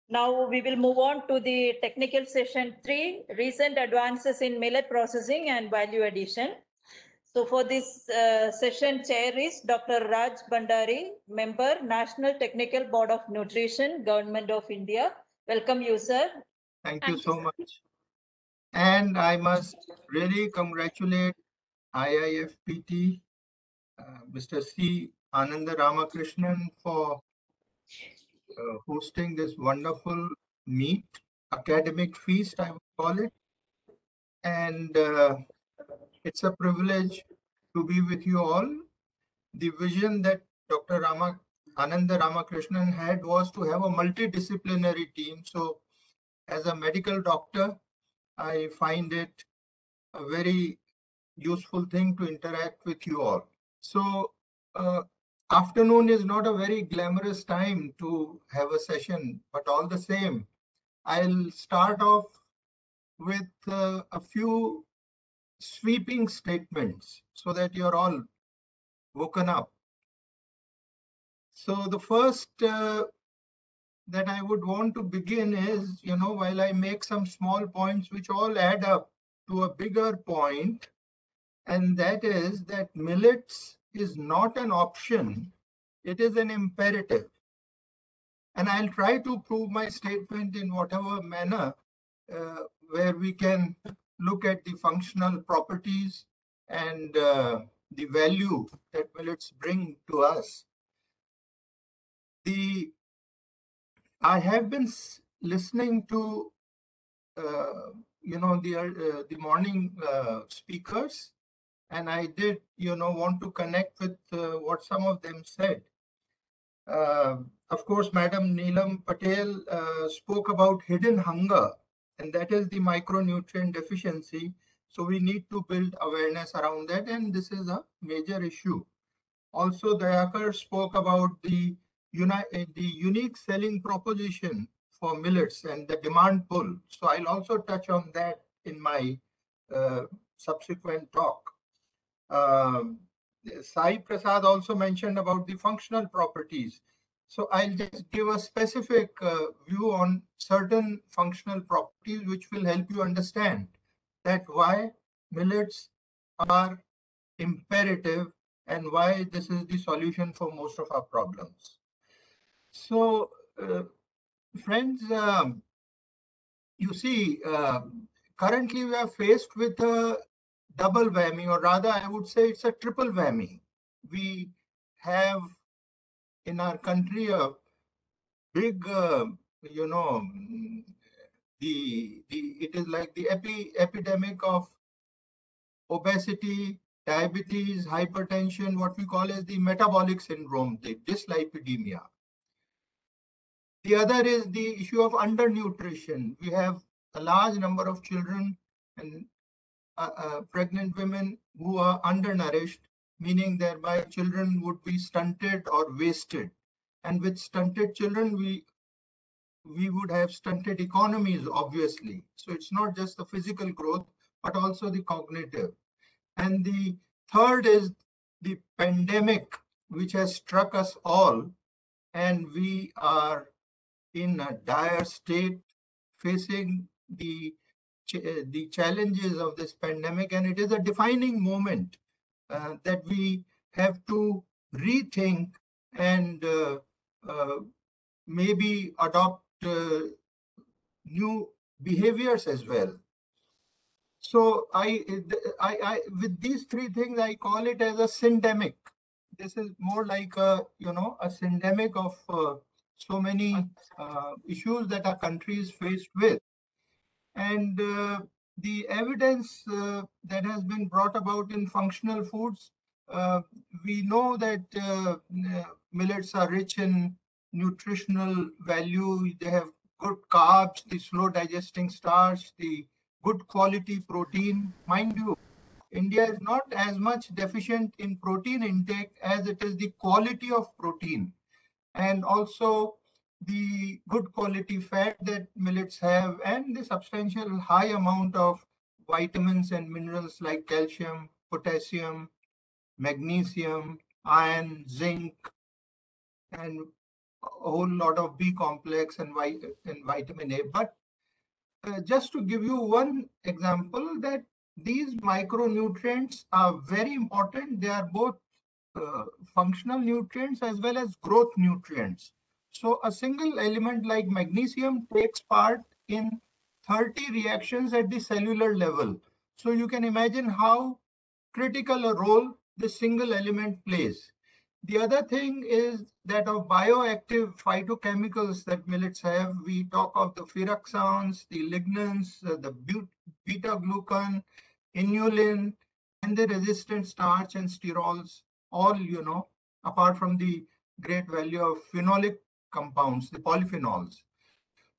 Now we will move on to the technical session 3, recent advances in millet processing and value addition. So for this session, chair is Dr. Raj Bhandari, member, National Technical Board of Nutrition, Government of India. Welcome you, sir. Thank you so much. And I must really congratulate IIFPT, Mr. C. Ananda Ramakrishnan for hosting this wonderful meet, academic feast, I would call it. And it's a privilege to be with you all. The vision that Dr. Ananda Ramakrishnan had was to have a multidisciplinary team. So as a medical doctor, I find it a very useful thing to interact with you all. So afternoon is not a very glamorous time to have a session, but all the same, I'll start off with a few sweeping statements so that you're all woken up. So the first that I would want to begin is, while I make some small points which all add up to a bigger point, and that is that millets is not an option, it is an imperative. And I'll try to prove my statement in whatever manner where we can look at the functional properties and the value that millets bring to us. I have been listening to the morning speakers, and I did want to connect with what some of them said. Of course, Madam Neelam Patel spoke about hidden hunger, and that is the micronutrient deficiency. So we need to build awareness around that, and this is a major issue. Also, Dayakar spoke about the unique selling proposition for millets and the demand pull. So I'll also touch on that in my subsequent talk. Sai Prasad also mentioned about the functional properties. So I'll just give a specific view on certain functional properties which will help you understand that why millets are imperative and why this is the solution for most of our problems. So, friends, you see, currently we are faced with a double whammy, or rather, I would say it's a triple whammy. We have in our country a big, it is like the epidemic of obesity, diabetes, hypertension, what we call as the metabolic syndrome, the dyslipidemia. The other is the issue of undernutrition. We have a large number of children and pregnant women who are undernourished, meaning thereby children would be stunted or wasted. And with stunted children, we would have stunted economies, obviously. So it's not just the physical growth, but also the cognitive. And the third is the pandemic, which has struck us all, and we are in a dire state facing the challenges of this pandemic, and it is a defining moment that we have to rethink and maybe adopt new behaviors as well. So I with these three things, I call it as a syndemic. This is more like a syndemic of so many issues that our country is faced with. And the evidence that has been brought about in functional foods, we know that millets are rich in nutritional value. They have good carbs, the slow digesting starch, the good quality protein. Mind you, India is not as much deficient in protein intake as it is the quality of protein, and also the good quality fat that millets have, and the substantial high amount of vitamins and minerals like calcium, potassium, magnesium, iron, zinc, and a whole lot of B complex and vitamin A. But just to give you one example, that these micronutrients are very important. They are both functional nutrients as well as growth nutrients. So a single element like magnesium takes part in 30 reactions at the cellular level. So you can imagine how critical a role this single element plays. The other thing is that of bioactive phytochemicals that millets have, we talk of the pyroxanes, the lignans, the beta-glucan, inulin, and the resistant starch and sterols, all, apart from the great value of phenolic compounds, the polyphenols.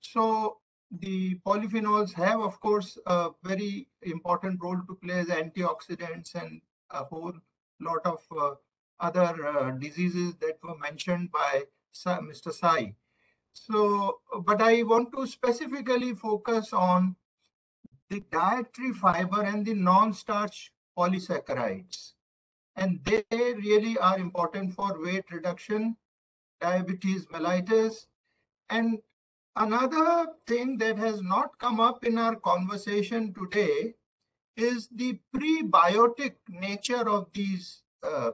So the polyphenols have, of course, a very important role to play as antioxidants and a whole lot of other diseases that were mentioned by Mr. Sai. So, but I want to specifically focus on the dietary fiber and the non-starch polysaccharides. And they really are important for weight reduction, diabetes mellitus. And another thing that has not come up in our conversation today is the prebiotic nature of these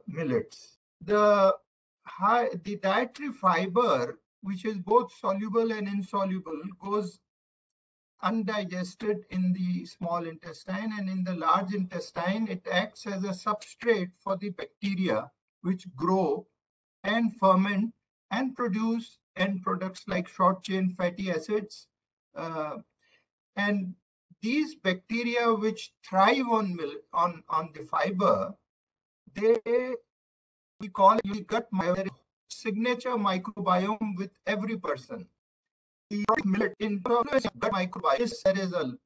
millets. The dietary fiber, which is both soluble and insoluble, goes undigested in the small intestine, and in the large intestine, it acts as a substrate for the bacteria which grow and ferment and produce end products like short chain fatty acids. And these bacteria which thrive on the fiber, we call it the gut signature microbiome with every person. The millet influence gut microbiome, there is a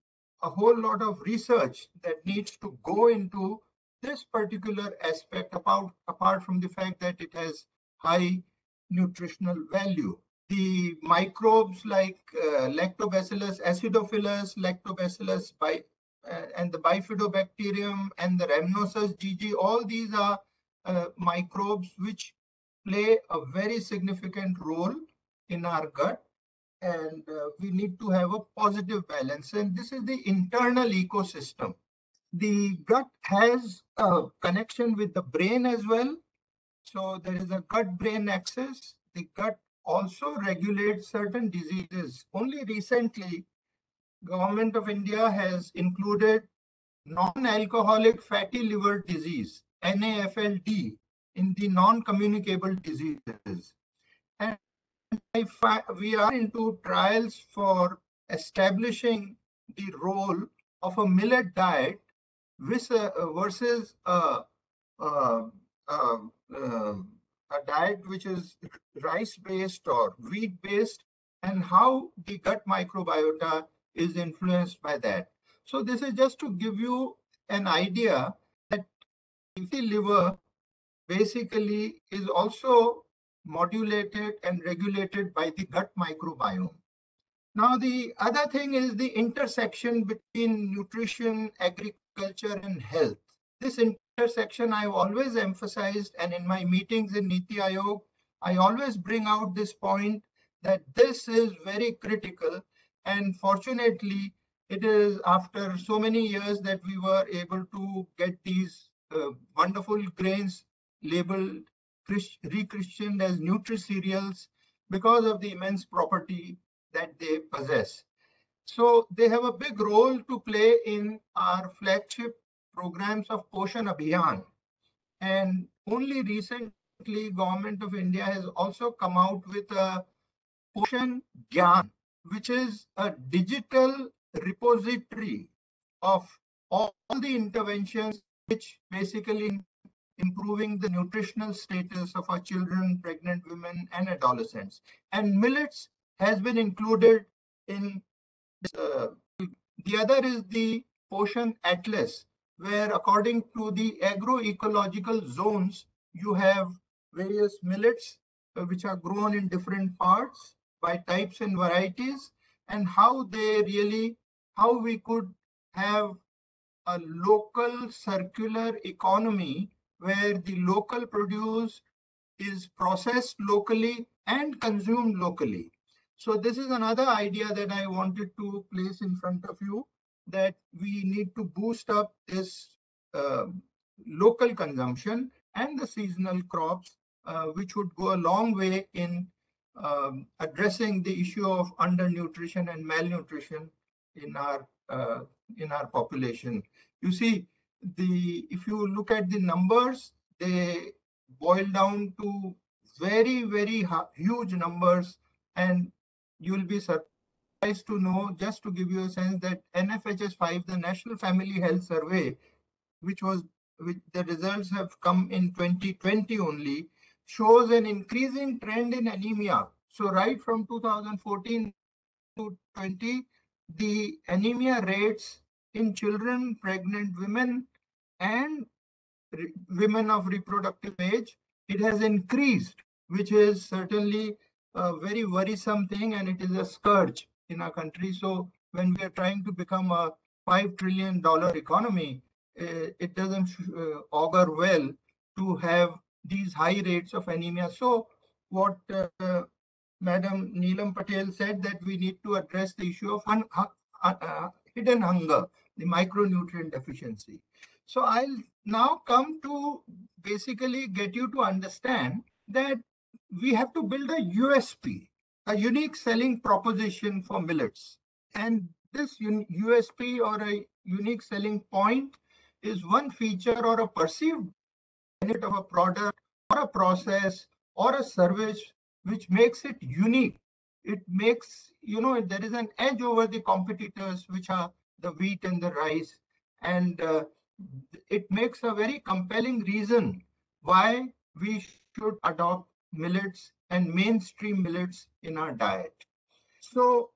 whole lot of research that needs to go into this particular aspect apart from the fact that it has high nutritional value. The microbes like Lactobacillus acidophilus, Lactobacillus and the Bifidobacterium and the Rhamnosus GG, all these are microbes which play a very significant role in our gut, and we need to have a positive balance. And this is the internal ecosystem. The gut has a connection with the brain as well. So there is a gut-brain axis. The gut also regulates certain diseases. Only recently, Government of India has included non-alcoholic fatty liver disease, NAFLD, in the non-communicable diseases. And we are into trials for establishing the role of a millet diet versus a diet which is rice-based or wheat-based, and how the gut microbiota is influenced by that. So this is just to give you an idea that the liver basically is also modulated and regulated by the gut microbiome. Now, the other thing is the intersection between nutrition, agriculture, and health. This intersection I've always emphasized, and in my meetings in Niti Aayog, I always bring out this point that this is very critical. And fortunately, it is after so many years that we were able to get these wonderful grains labeled, rechristened as nutri-cereals because of the immense property that they possess. So they have a big role to play in our flagship programs of Poshan Abhiyan. And only recently, Government of India has also come out with a Poshan Gyan, which is a digital repository of all the interventions which basically improving the nutritional status of our children, pregnant women, and adolescents. And millets has been included in this. The other is the Poshan Atlas, where according to the agroecological zones, you have various millets which are grown in different parts by types and varieties, and how we could have a local circular economy where the local produce is processed locally and consumed locally. So this is another idea that I wanted to place in front of you, that we need to boost up this local consumption and the seasonal crops, which would go a long way in addressing the issue of undernutrition and malnutrition in our population. You see, if you look at the numbers, they boil down to very, very huge numbers, and you will be surprised to know, just to give you a sense, that NFHS 5, the National Family Health Survey, which the results have come in 2020 only, shows an increasing trend in anemia. So right from 2014 to 20, the anemia rates in children, pregnant women, and women of reproductive age, it has increased, which is certainly a very worrisome thing, and it is a scourge in our country. So when we are trying to become a $5 trillion economy, it doesn't augur well to have these high rates of anemia. So what Madam Neelam Patel said, that we need to address the issue of hidden hunger, the micronutrient deficiency. So I'll now come to basically get you to understand that we have to build a USP, a unique selling proposition for millets. And this USP, or a unique selling point, is one feature or a perceived benefit of a product or a process or a service which makes it unique. It makes, there is an edge over the competitors, which are the wheat and the rice. And it makes a very compelling reason why we should adopt millets and mainstream millets in our diet. So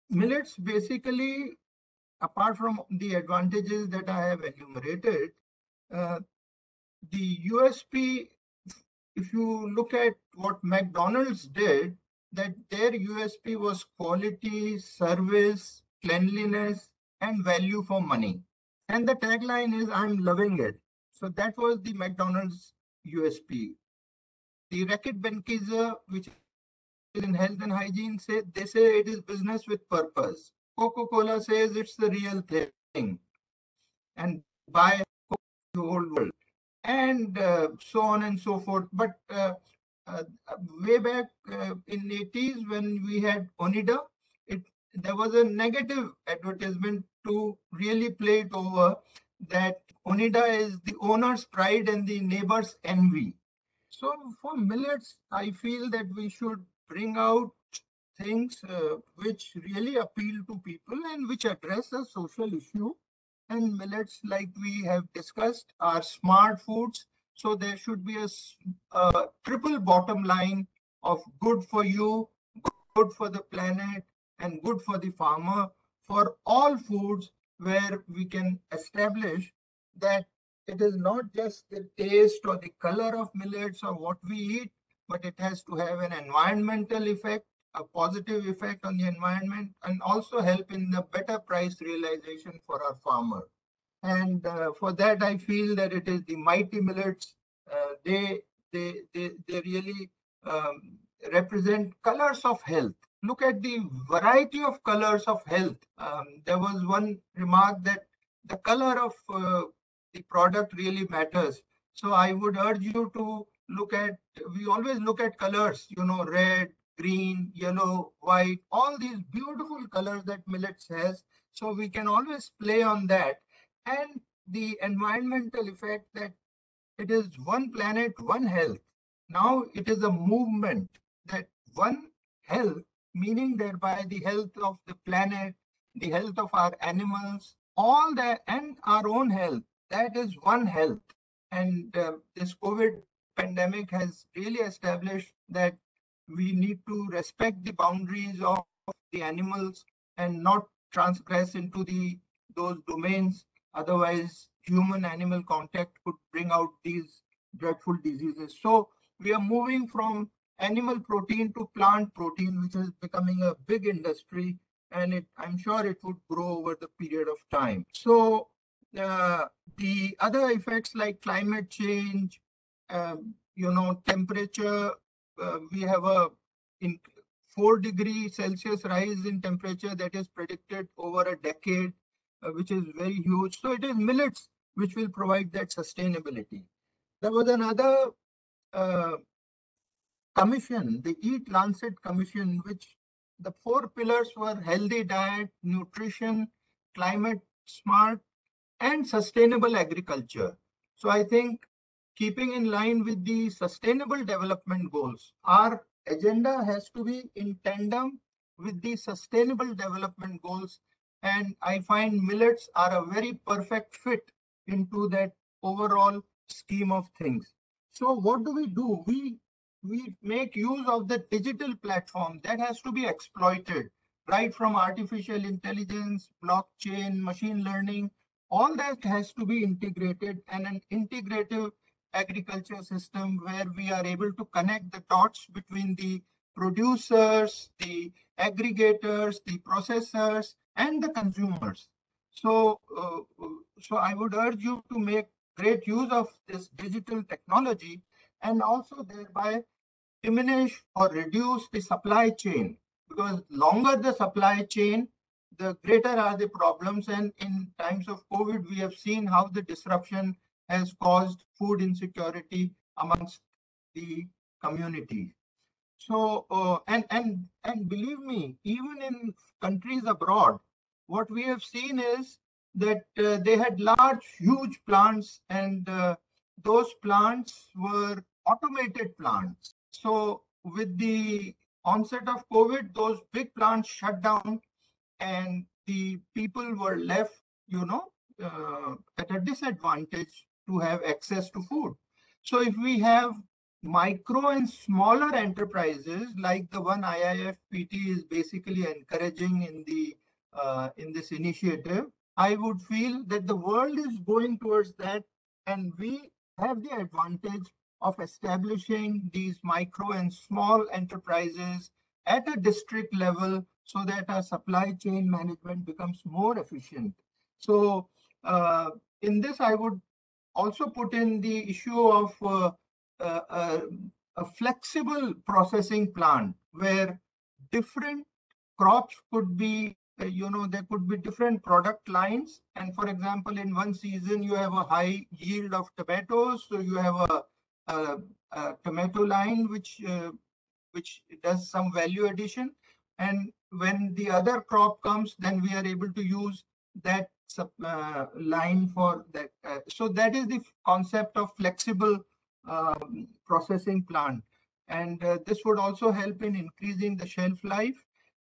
millets basically, apart from the advantages that I have enumerated, the USP, if you look at what McDonald's did, that their USP was quality, service, cleanliness, and value for money. And the tagline is, "I'm loving it." So that was the McDonald's USP. The Reckitt Benckiser, which is in health and hygiene, say it is business with purpose. Coca-Cola says it's the real thing, and buy the whole world, and so on and so forth. But way back in 80s, when we had Onida, there was a negative advertisement to really play it over, that Onida is the owner's pride and the neighbor's envy. So for millets, I feel that we should bring out things which really appeal to people and which address a social issue. And millets, like we have discussed, are smart foods. So there should be a triple bottom line of good for you, good for the planet, and good for the farmer, for all foods, where we can establish that it is not just the taste or the color of millets or what we eat, but it has to have an environmental effect, a positive effect on the environment, and also help in the better price realization for our farmer. And for that, I feel that it is the mighty millets. They really represent colors of health. Look at the variety of colors of health. There was one remark that the color of the product really matters. So I would urge you to we always look at colors, red, green, yellow, white, all these beautiful colors that millets has. So we can always play on that. And the environmental effect, that it is one planet, one health. Now it is a movement, that one health, meaning thereby the health of the planet, the health of our animals, all that, and our own health. That is one health. And this COVID pandemic has really established that we need to respect the boundaries of the animals and not transgress into those domains. Otherwise, human-animal contact could bring out these dreadful diseases. So we are moving from animal protein to plant protein, which is becoming a big industry, and I'm sure it would grow over the period of time. So the other effects like climate change, temperature, we have a 4°C rise in temperature that is predicted over a decade, which is very huge. So it is millets which will provide that sustainability. There was another commission, the Eat Lancet Commission, which the 4 pillars were healthy diet, nutrition, climate smart, and sustainable agriculture. So I think keeping in line with the sustainable development goals, our agenda has to be in tandem with the sustainable development goals. And I find millets are a very perfect fit into that overall scheme of things. So what do? We make use of the digital platform that has to be exploited, right from artificial intelligence, blockchain, machine learning, all that has to be integrated, and an integrative agriculture system where we are able to connect the dots between the producers, the aggregators, the processors, and the consumers. So, so I would urge you to make great use of this digital technology and also thereby diminish or reduce the supply chain, because longer the supply chain, the greater are the problems. And in times of COVID, we have seen how the disruption has caused food insecurity amongst the community. So, and believe me, even in countries abroad, what we have seen is that they had large, huge plants, and those plants were automated plants. So, with the onset of COVID, those big plants shut down, and the people were left, at a disadvantage to have access to food. So, if we have micro and smaller enterprises like the one IIFPT is basically encouraging in this initiative, I would feel that the world is going towards that, and we have the advantage of establishing these micro and small enterprises at a district level so that our supply chain management becomes more efficient. So in this, I would also put in the issue of a flexible processing plant where different crops could be, there could be different product lines. And for example, in one season, you have a high yield of tomatoes. So you have a tomato line which does some value addition. And when the other crop comes, then we are able to use that line for that. So that is the concept of flexible processing plant. And this would also help in increasing the shelf life.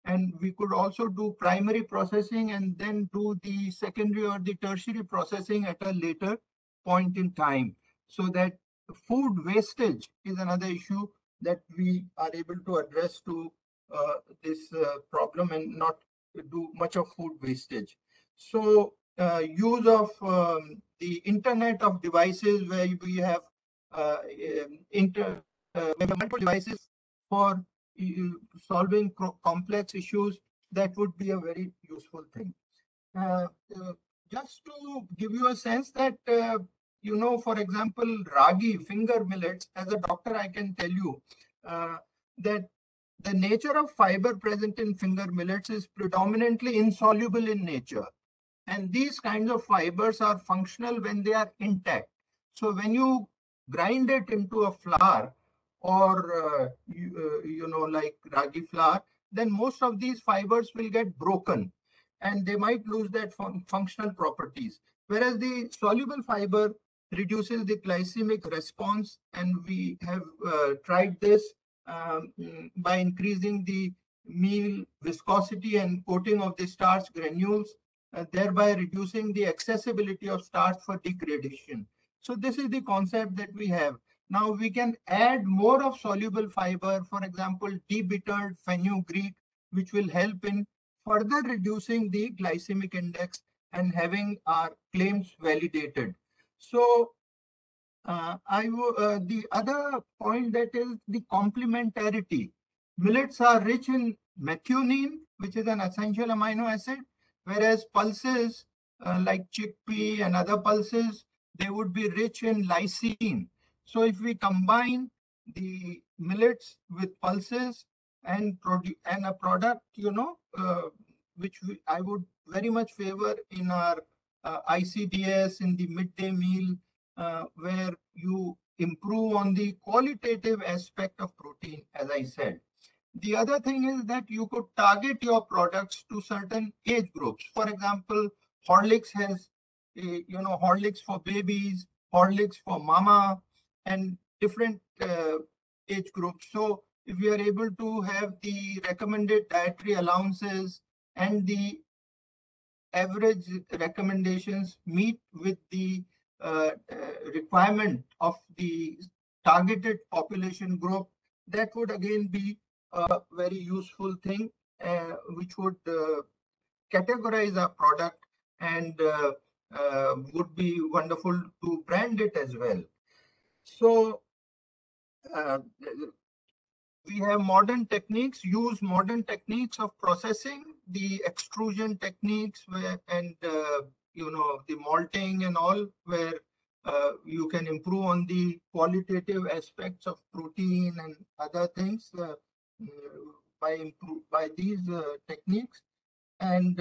And we could also do primary processing and then do the secondary or the tertiary processing at a later point in time. So that food wastage is another issue that we are able to address to this problem and not do much of food wastage. So use of the Internet of devices, where we have multiple devices for solving complex issues, that would be a very useful thing. Just to give you a sense that, for example, ragi, finger millets, as a doctor, I can tell you that the nature of fiber present in finger millets is predominantly insoluble in nature. And these kinds of fibers are functional when they are intact. So when you grind it into a flour or, like ragi flour, then most of these fibers will get broken and they might lose that functional properties. Whereas the soluble fiber reduces the glycemic response, and we have tried this by increasing the meal viscosity and coating of the starch granules, thereby reducing the accessibility of starch for degradation. So this is the concept that we have. Now we can add more of soluble fiber, for example, debittered fenugreek, which will help in further reducing the glycemic index and having our claims validated. So the other point, that is the complementarity. Millets are rich in methionine, which is an essential amino acid, whereas pulses like chickpea and other pulses, they would be rich in lysine. So if we combine the millets with pulses and a product, which I would very much favor in our ICDS, in the midday meal, where you improve on the qualitative aspect of protein, as I said. The other thing is that you could target your products to certain age groups. For example, Horlicks has, Horlicks for babies, Horlicks for mama, and different age groups. So if we are able to have the recommended dietary allowances and the average recommendations meet with the requirement of the targeted population group, that would again be a very useful thing, which would categorize our product and would be wonderful to brand it as well. So we have modern techniques, use modern techniques of processing, the extrusion techniques and the malting and all, where you can improve on the qualitative aspects of protein and other things by these techniques. And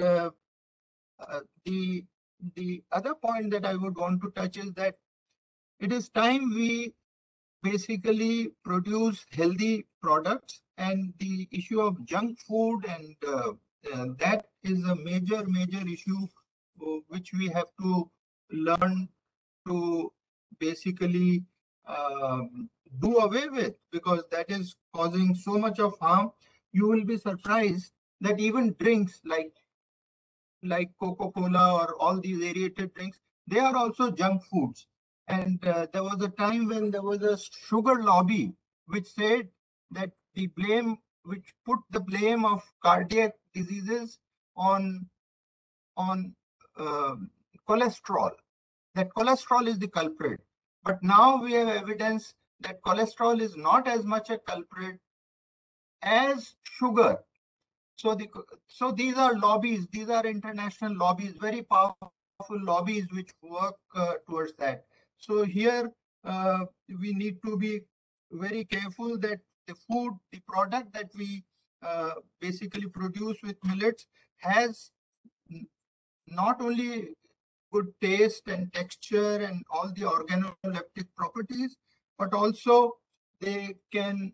the other point that I would want to touch is that it is time we basically produce healthy products, and the issue of junk food and that is a major issue which we have to learn to basically do away with, because that is causing so much of harm. You will be surprised that even drinks like Coca-Cola or all these aerated drinks, they are also junk foods. And there was a time when there was a sugar lobby which said that which put the blame of cardiac diseases on cholesterol, that cholesterol is the culprit. But now we have evidence that cholesterol is not as much a culprit as sugar. So these are lobbies, these are international lobbies, very powerful lobbies which work towards that. So here we need to be very careful that the product that we basically produce with millets has not only good taste and texture and all the organoleptic properties, but also they can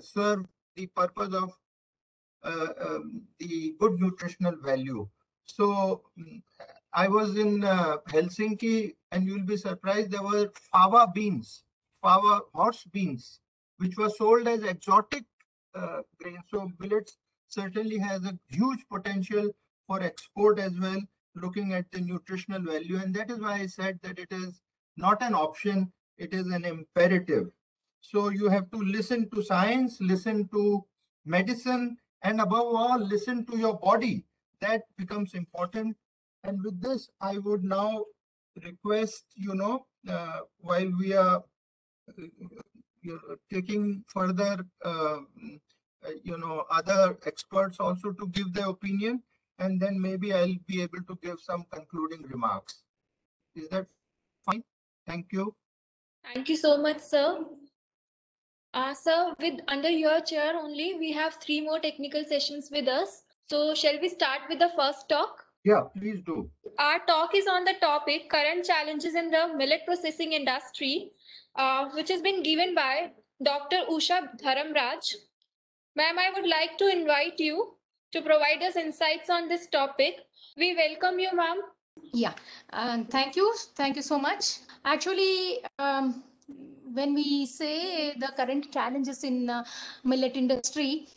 serve the purpose of the good nutritional value. So I was in Helsinki, and you'll be surprised, there were fava horse beans, which were sold as exotic grain. So millets certainly has a huge potential for export as well, looking at the nutritional value. And that is why I said that it is not an option, it is an imperative. So you have to listen to science, listen to medicine, and above all, listen to your body. That becomes important. And with this, I would now request, while we are taking further, other experts also to give their opinion, and then maybe I'll be able to give some concluding remarks. Is that fine? Thank you. Thank you so much, sir. Sir, with under your chair only, we have 3 more technical sessions with us. So shall we start with the first talk? Yeah, please do. Our talk is on the topic current challenges in the millet processing industry, which has been given by Dr. Usha Dharamraj. Ma'am, I would like to invite you to provide us insights on this topic. We welcome you, ma'am. Yeah, thank you. Thank you so much. Actually, when we say the current challenges in millet industry,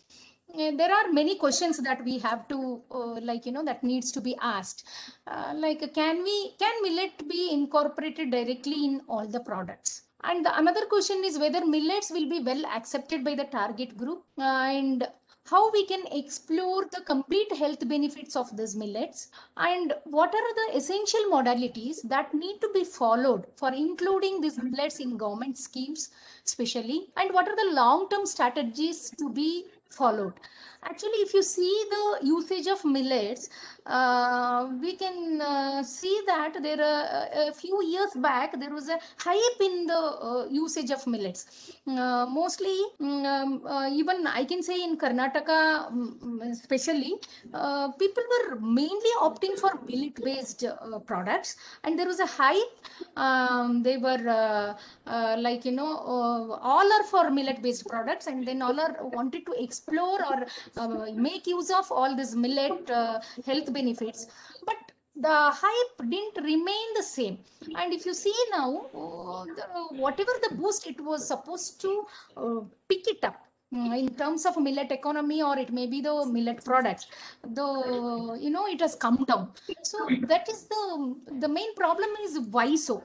there are many questions that we have to that needs to be asked. Can millet be incorporated directly in all the products? And the another question is whether millets will be well accepted by the target group, and how we can explore the complete health benefits of these millets, and what are the essential modalities that need to be followed for including these millets in government schemes especially, and what are the long-term strategies to be followed. Actually, if you see the usage of millets, we can see that there a few years back there was a hype in the usage of millets. Mostly, even I can say in Karnataka, especially, people were mainly opting for millet-based products, and there was a hype. They were like all are for millet-based products, and then all are wanted to explore or make use of all these millet health benefits, but the hype didn't remain the same. And if you see now, whatever the boost it was supposed to pick it up in terms of millet economy, or it may be the millet products, it has come down. So that is the main problem is why so.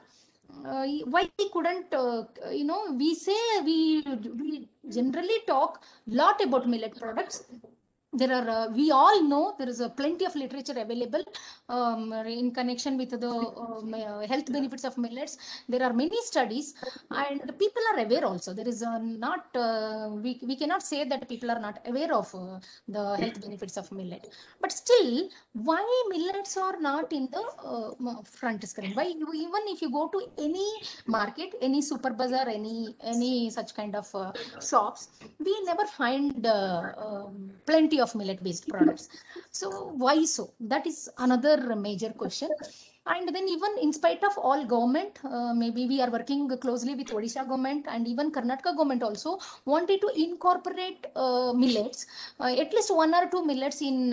Why we couldn't, we say we generally talk lot about millet products. There are we all know there is a plenty of literature available in connection with the health benefits of millets. There are many studies, and people are aware also. There is not we cannot say that people are not aware of the health benefits of millet, but still, why millets are not in the front screen? Why even if you go to any market, any super bazaar, any such kind of shops, we never find plenty of millet based products. So why so? That is another major question. And then even in spite of all government, maybe we are working closely with Odisha government, and even Karnataka government also wanted to incorporate millets, at least one or two millets in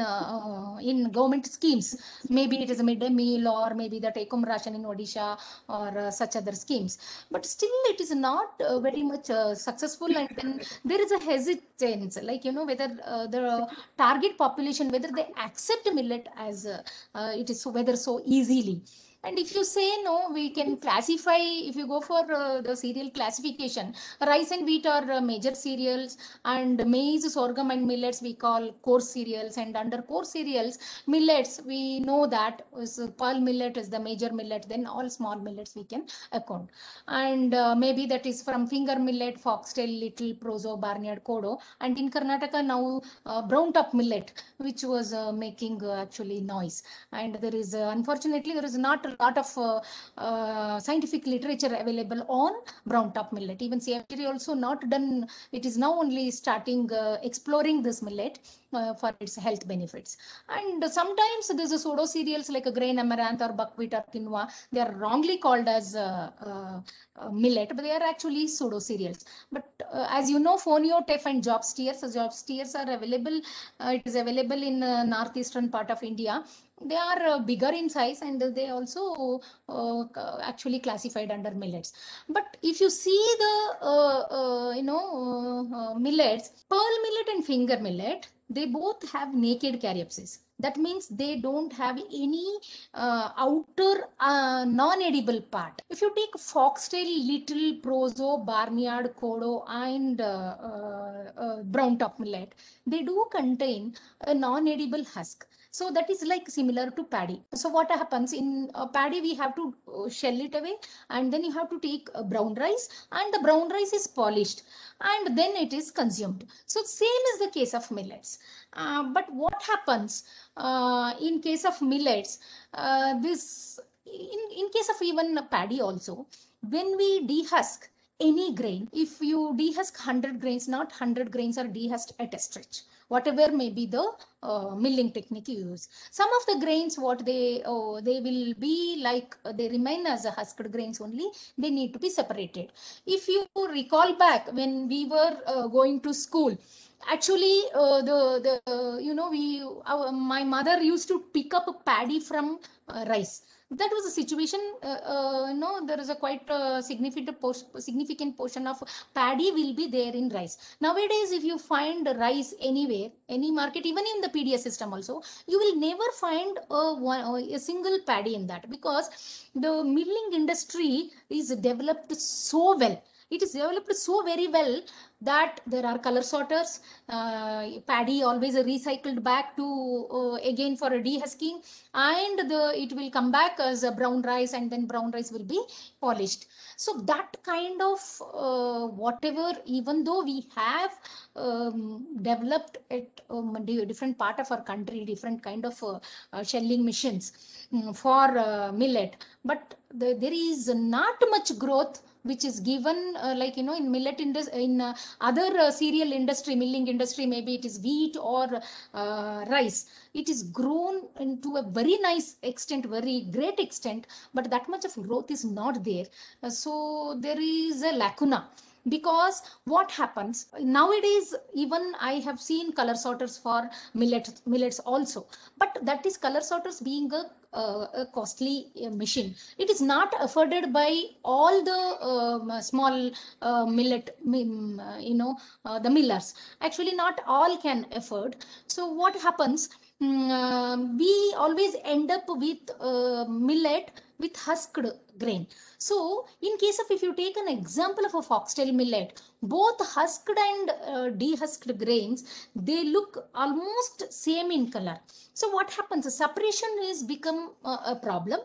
government schemes. Maybe it is a midday meal, or maybe the take home ration in Odisha, or such other schemes. But still it is not very much successful, and then there is a hesitance, like whether the target population, whether they accept millet as it is whether so easily. And if you say no, we can classify, if you go for the cereal classification, rice and wheat are major cereals, and maize, sorghum and millets we call coarse cereals, and under coarse cereals, millets, we know that is pearl millet is the major millet, then all small millets we can account. And maybe that is from finger millet, foxtail, little, proso, barnyard, kodo, and in Karnataka now brown top millet, which was making actually noise. And there is unfortunately there is not a lot of scientific literature available on brown top millet. Even CFT also not done, it is now only starting exploring this millet for its health benefits. And sometimes there's a pseudo cereals like a grain amaranth or buckwheat or quinoa, they are wrongly called as millet, but they are actually pseudo cereals. But as you know, fonio, teff and job steers are available. It is available in northeastern part of India. They are bigger in size, and they also actually classified under millets. But if you see the millets, pearl millet and finger millet, they both have naked caryopsis. That means they don't have any outer non-edible part. If you take foxtail, little, proso, barnyard, kodo, and brown top millet, they do contain a non-edible husk. So that is like similar to paddy. So what happens in paddy, we have to shell it away, and then you have to take brown rice, and the brown rice is polished, and then it is consumed. So same is the case of millets. But what happens in case of millets, this in case of even paddy also, when we dehusk any grain, if you dehusk 100 grains, not 100 grains are dehusked at a stretch, whatever may be the milling technique you use. Some of the grains, what they will be like, they remain as a husked grains only, they need to be separated. If you recall back when we were going to school, actually my mother used to pick up a paddy from rice. That was a situation. There is a quite significant portion of paddy will be there in rice. Nowadays, if you find rice anywhere, any market, even in the PDS system also, you will never find a single paddy in that, because the milling industry is developed so well. It is developed so very well that there are color sorters, paddy always recycled back to again for a dehusking, and it will come back as a brown rice, and then brown rice will be polished. So that kind of whatever, even though we have developed at different part of our country, different kind of shelling machines for millet, but there is not much growth which is given like in millet industry, in other cereal industry, milling industry, maybe it is wheat or rice. It is grown into a very nice extent, very great extent, but that much of growth is not there. So there is a lacuna. Because what happens nowadays, even I have seen color sorters for millets also, but that is color sorters being a costly machine. It is not afforded by all the small millet, the millers. Actually, not all can afford. So what happens? We always end up with millet with husked grain. So in case of, if you take an example of a foxtail millet, both husked and dehusked grains, they look almost same in color. So what happens? The separation is become a problem.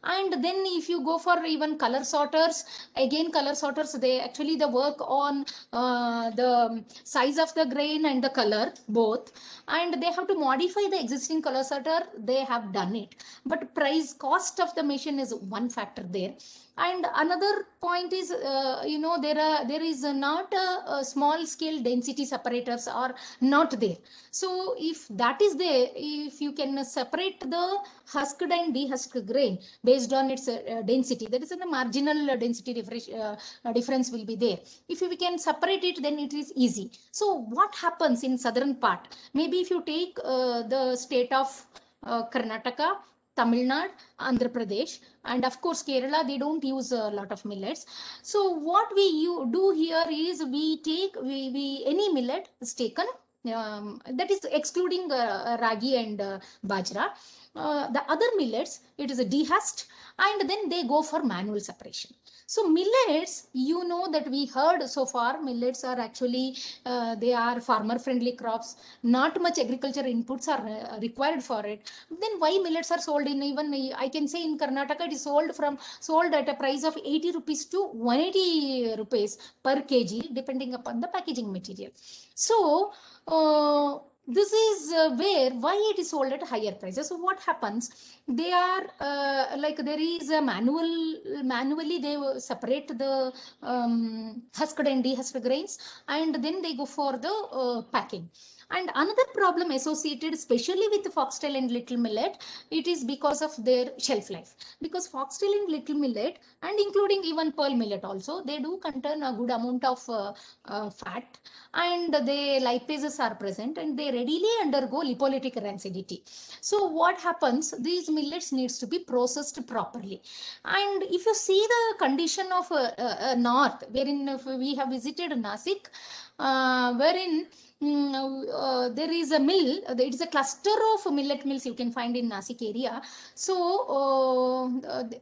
And then if you go for even color sorters, again color sorters, they actually the work on the size of the grain and the color both, and they have to modify the existing color sorter. They have done it, but price cost of the machine is one factor there. And another point is, there is not a small scale density separators are not there. So if that is there, if you can separate the husked and dehusked grain based on its density, that is a marginal density difference will be there. If we can separate it, then it is easy. So what happens in southern part? Maybe if you take the state of Karnataka, Tamil Nadu, Andhra Pradesh, and of course Kerala, they don't use a lot of millets. So what we do here is we take any millet is taken, that is excluding ragi and bajra. The other millets, it is a dehusked, and then they go for manual separation. So millets, that we heard so far, millets are actually, they are farmer friendly crops. Not much agriculture inputs are required for it. Then why millets are sold in, even I can say in Karnataka, it is sold at a price of 80 rupees to 180 rupees per kg, depending upon the packaging material. So this is why it is sold at higher prices. So what happens? They are like there is a manually they separate the husked and dehusked grains, and then they go for the packing. And another problem associated especially with the foxtail and little millet, it is because of their shelf life. Because foxtail and little millet, and including even pearl millet also, they do contain a good amount of fat, and the lipases are present, and they readily undergo lipolytic rancidity. So what happens? These millets needs to be processed properly. And if you see the condition of north, wherein we have visited Nasik, wherein there is a mill, it is a cluster of millet mills you can find in Nasik area. So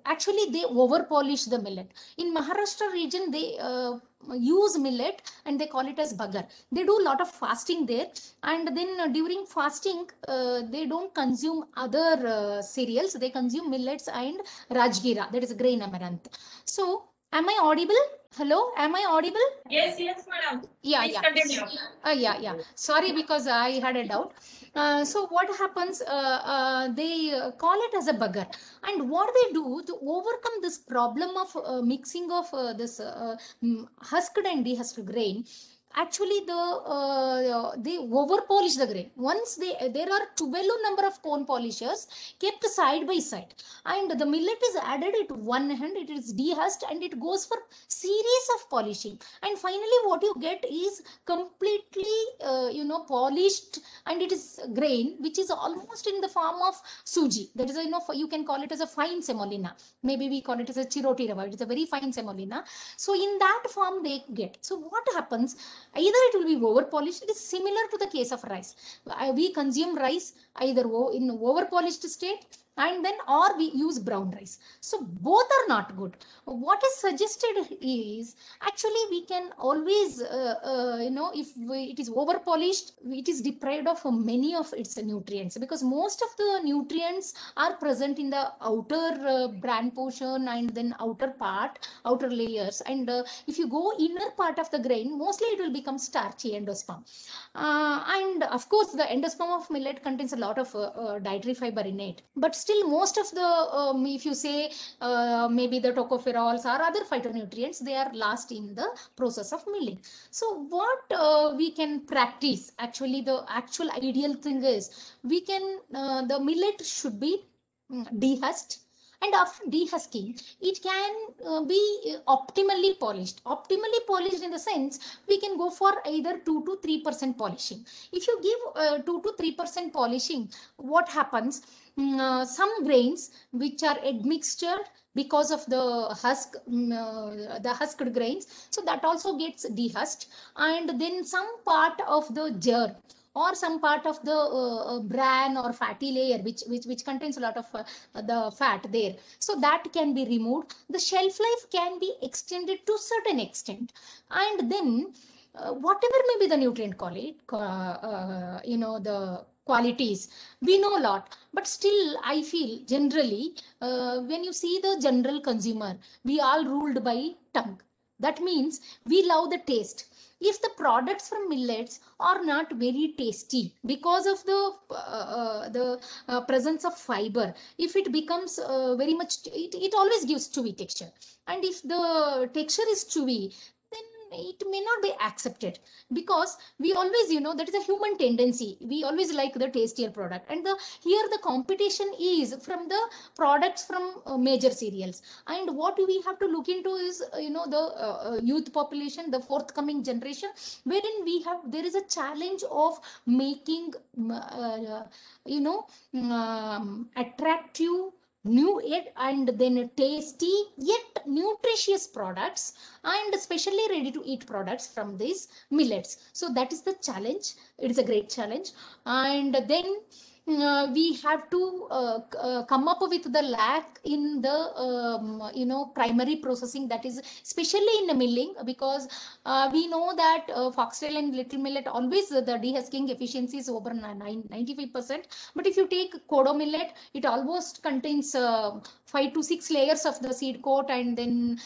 actually they over polish the millet. In Maharashtra region, they use millet and they call it as bagar. They do a lot of fasting there, and then during fasting they don't consume other cereals. They consume millets and rajgira, that is grain amaranth. So am I audible? Hello, am I audible? Yes, madam. Yeah, Please yeah. continue. Yeah. Sorry, because I had a doubt. So what happens? They call it as a bugger, and what they do to overcome this problem of mixing of this husked and dehusked grain. Actually, they over polish the grain. Once there are 12 number of cone polishers kept side by side, and the millet is added at one hand. It is dehusked and it goes for series of polishing, and finally what you get is completely polished, and it is grain which is almost in the form of suji. That is, you can call it as a fine semolina. Maybe we call it as a chiroti rava. It is a very fine semolina. So in that form they get. So what happens? Either it will be over polished. It is similar to the case of rice. We consume rice either in over polished state and then or we use brown rice. So both are not good. What is suggested is actually we can always it is over polished, it is deprived of many of its nutrients, because most of the nutrients are present in the outer bran portion and then outer layers, and if you go inner part of the grain, mostly it will become starchy endosperm. And of course the endosperm of millet contains a lot of dietary fiber in it, but still most of the if you say maybe the tocopherols or other phytonutrients, they are lost in the process of milling. So what we can practice, actually the actual ideal thing is, we can the millet should be dehusked, and after dehusking it can be optimally in the sense we can go for either 2 to 3% polishing. If you give 2 to 3% polishing, what happens, some grains which are admixture because of the the husked grains, so that also gets dehusked, and then some part of the germ or some part of the bran or fatty layer which contains a lot of the fat there, so that can be removed. The shelf life can be extended to certain extent, and then whatever may be the nutrient the qualities, we know a lot, but still I feel generally when you see the general consumer, we all ruled by tongue. That means we love the taste. If the products from millets are not very tasty because of the presence of fiber, if it becomes very much, it always gives chewy texture, and if the texture is chewy, then it may not be accepted, because we always, that is a human tendency, we always like the tastier product, and here the competition is from the products from major cereals. And what we have to look into is the youth population, the forthcoming generation, wherein there is a challenge of making attractive, new yet and then tasty yet nutritious products, and especially ready to eat products from these millets. So that is the challenge. It is a great challenge. And then we have to come up with the lack in the primary processing, that is especially in the milling, because we know that foxtail and little millet always the dehusking efficiency is over 95%, but if you take kodo millet, it almost contains 5 to 6 layers of the seed coat, and then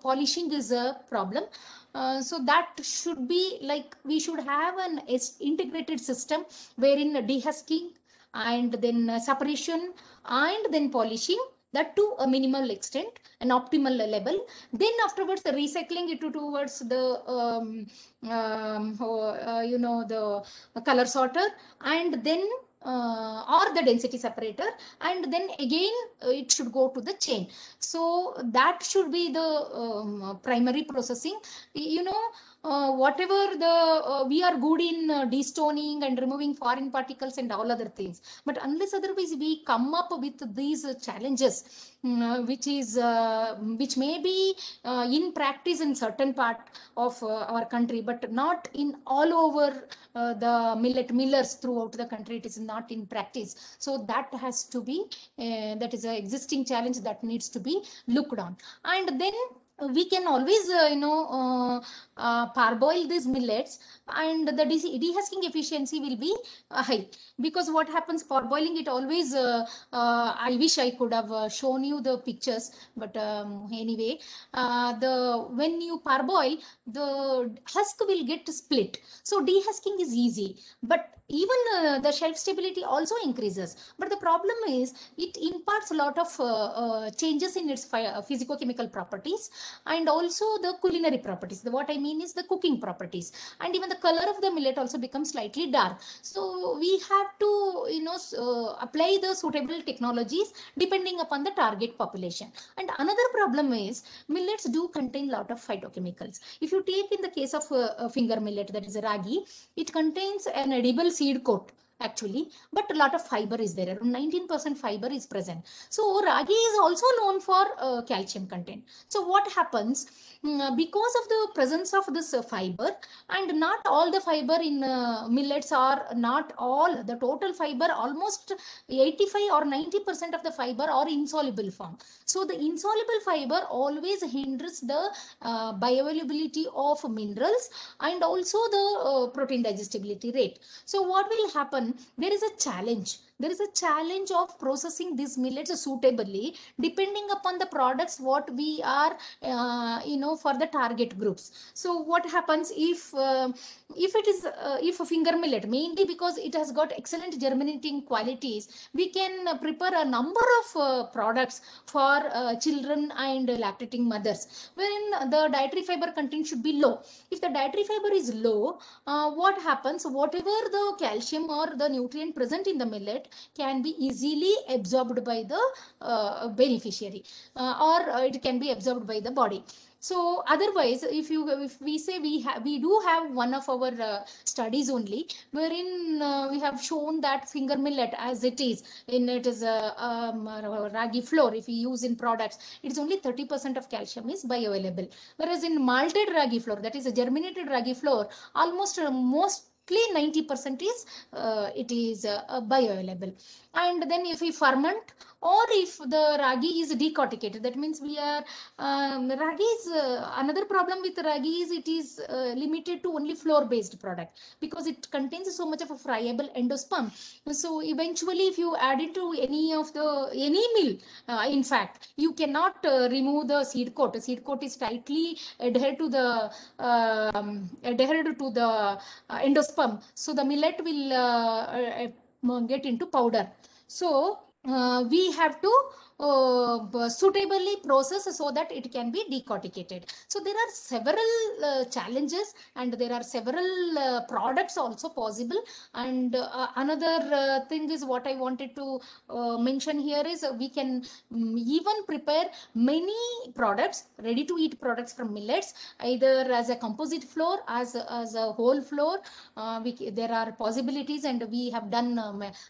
polishing is a problem. So that should be like, we should have an integrated system wherein dehusking and then separation and then polishing, that to a minimal extent, an optimal level. Then afterwards the recycling it towards the the color sorter, and then or the density separator, and then again it should go to the chain. So that should be the primary processing. Whatever the we are good in destoning and removing foreign particles and all other things, but unless otherwise we come up with these challenges, which may be in practice in certain part of our country, but not in all over the millet millers throughout the country, it is not in practice. So that has to be that is an existing challenge that needs to be looked on. And then we can always parboil these millets, and the dehusking efficiency will be high, because what happens, parboiling it always I wish I could have shown you the pictures, but anyway, when you parboil, the husk will get split, so dehusking is easy, but even the shelf stability also increases. But the problem is it imparts a lot of changes in its physicochemical properties, and also the culinary properties. What I mean is the cooking properties, and even the color of the millet also becomes slightly dark. So we have to apply the suitable technologies depending upon the target population. And another problem is millets do contain a lot of phytochemicals. If you take in the case of finger millet, that is ragi, it contains an edible seed coat actually, but a lot of fiber is there. Around 19% fiber is present. So ragi is also known for calcium content. So what happens, because of the presence of this fiber, and not all the fiber in millets are not all, the total fiber, almost 85 or 90% of the fiber are insoluble form. So the insoluble fiber always hinders the bioavailability of minerals and also the protein digestibility rate. So what will happen, there is a challenge. There is a challenge of processing these millets suitably depending upon the products what we are for the target groups. So what happens if it is if a finger millet, mainly because it has got excellent germinating qualities, we can prepare a number of products for children and lactating mothers, wherein the dietary fiber content should be low. If the dietary fiber is low, what happens, whatever the calcium or the nutrient present in the millet can be easily absorbed by the beneficiary, or it can be absorbed by the body. So otherwise, if we say we do have one of our studies only, wherein we have shown that finger millet as it is, in it is a ragi flour, if we use in products, it is only 30% of calcium is bioavailable, whereas in malted ragi flour, that is a germinated ragi flour, almost mostly 90% is it is bioavailable. And then if we ferment, or if the ragi is decorticated, that means we are ragi is another problem with ragi is it is limited to only flour based product, because it contains so much of a friable endosperm. So eventually if you add it to any meal, in fact you cannot remove the seed coat. The seed coat is tightly adhered to the endosperm, so the millet will get into powder. So we have to suitably process so that it can be decorticated. So there are several challenges, and there are several products also possible. And another thing is what I wanted to mention here is we can even prepare many products, ready to eat products from millets, either as a composite flour, as a whole flour. There are possibilities, and we have done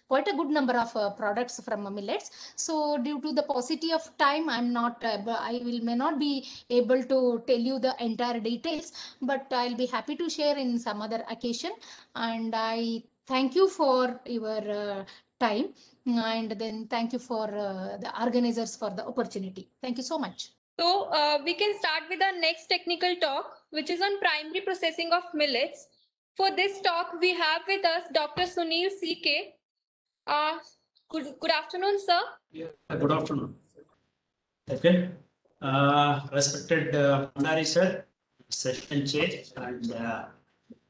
quite a good number of products from millets. So due to the paucity of time, I may not be able to tell you the entire details, but I'll be happy to share in some other occasion. And I thank you for your time, and then thank you for the organizers for the opportunity. Thank you so much. So we can start with our next technical talk, which is on primary processing of millets. For this talk, we have with us Dr. Sunil C.K. Good afternoon, sir. Yeah, good afternoon. Okay. Respected Bhandari sir, session chair, and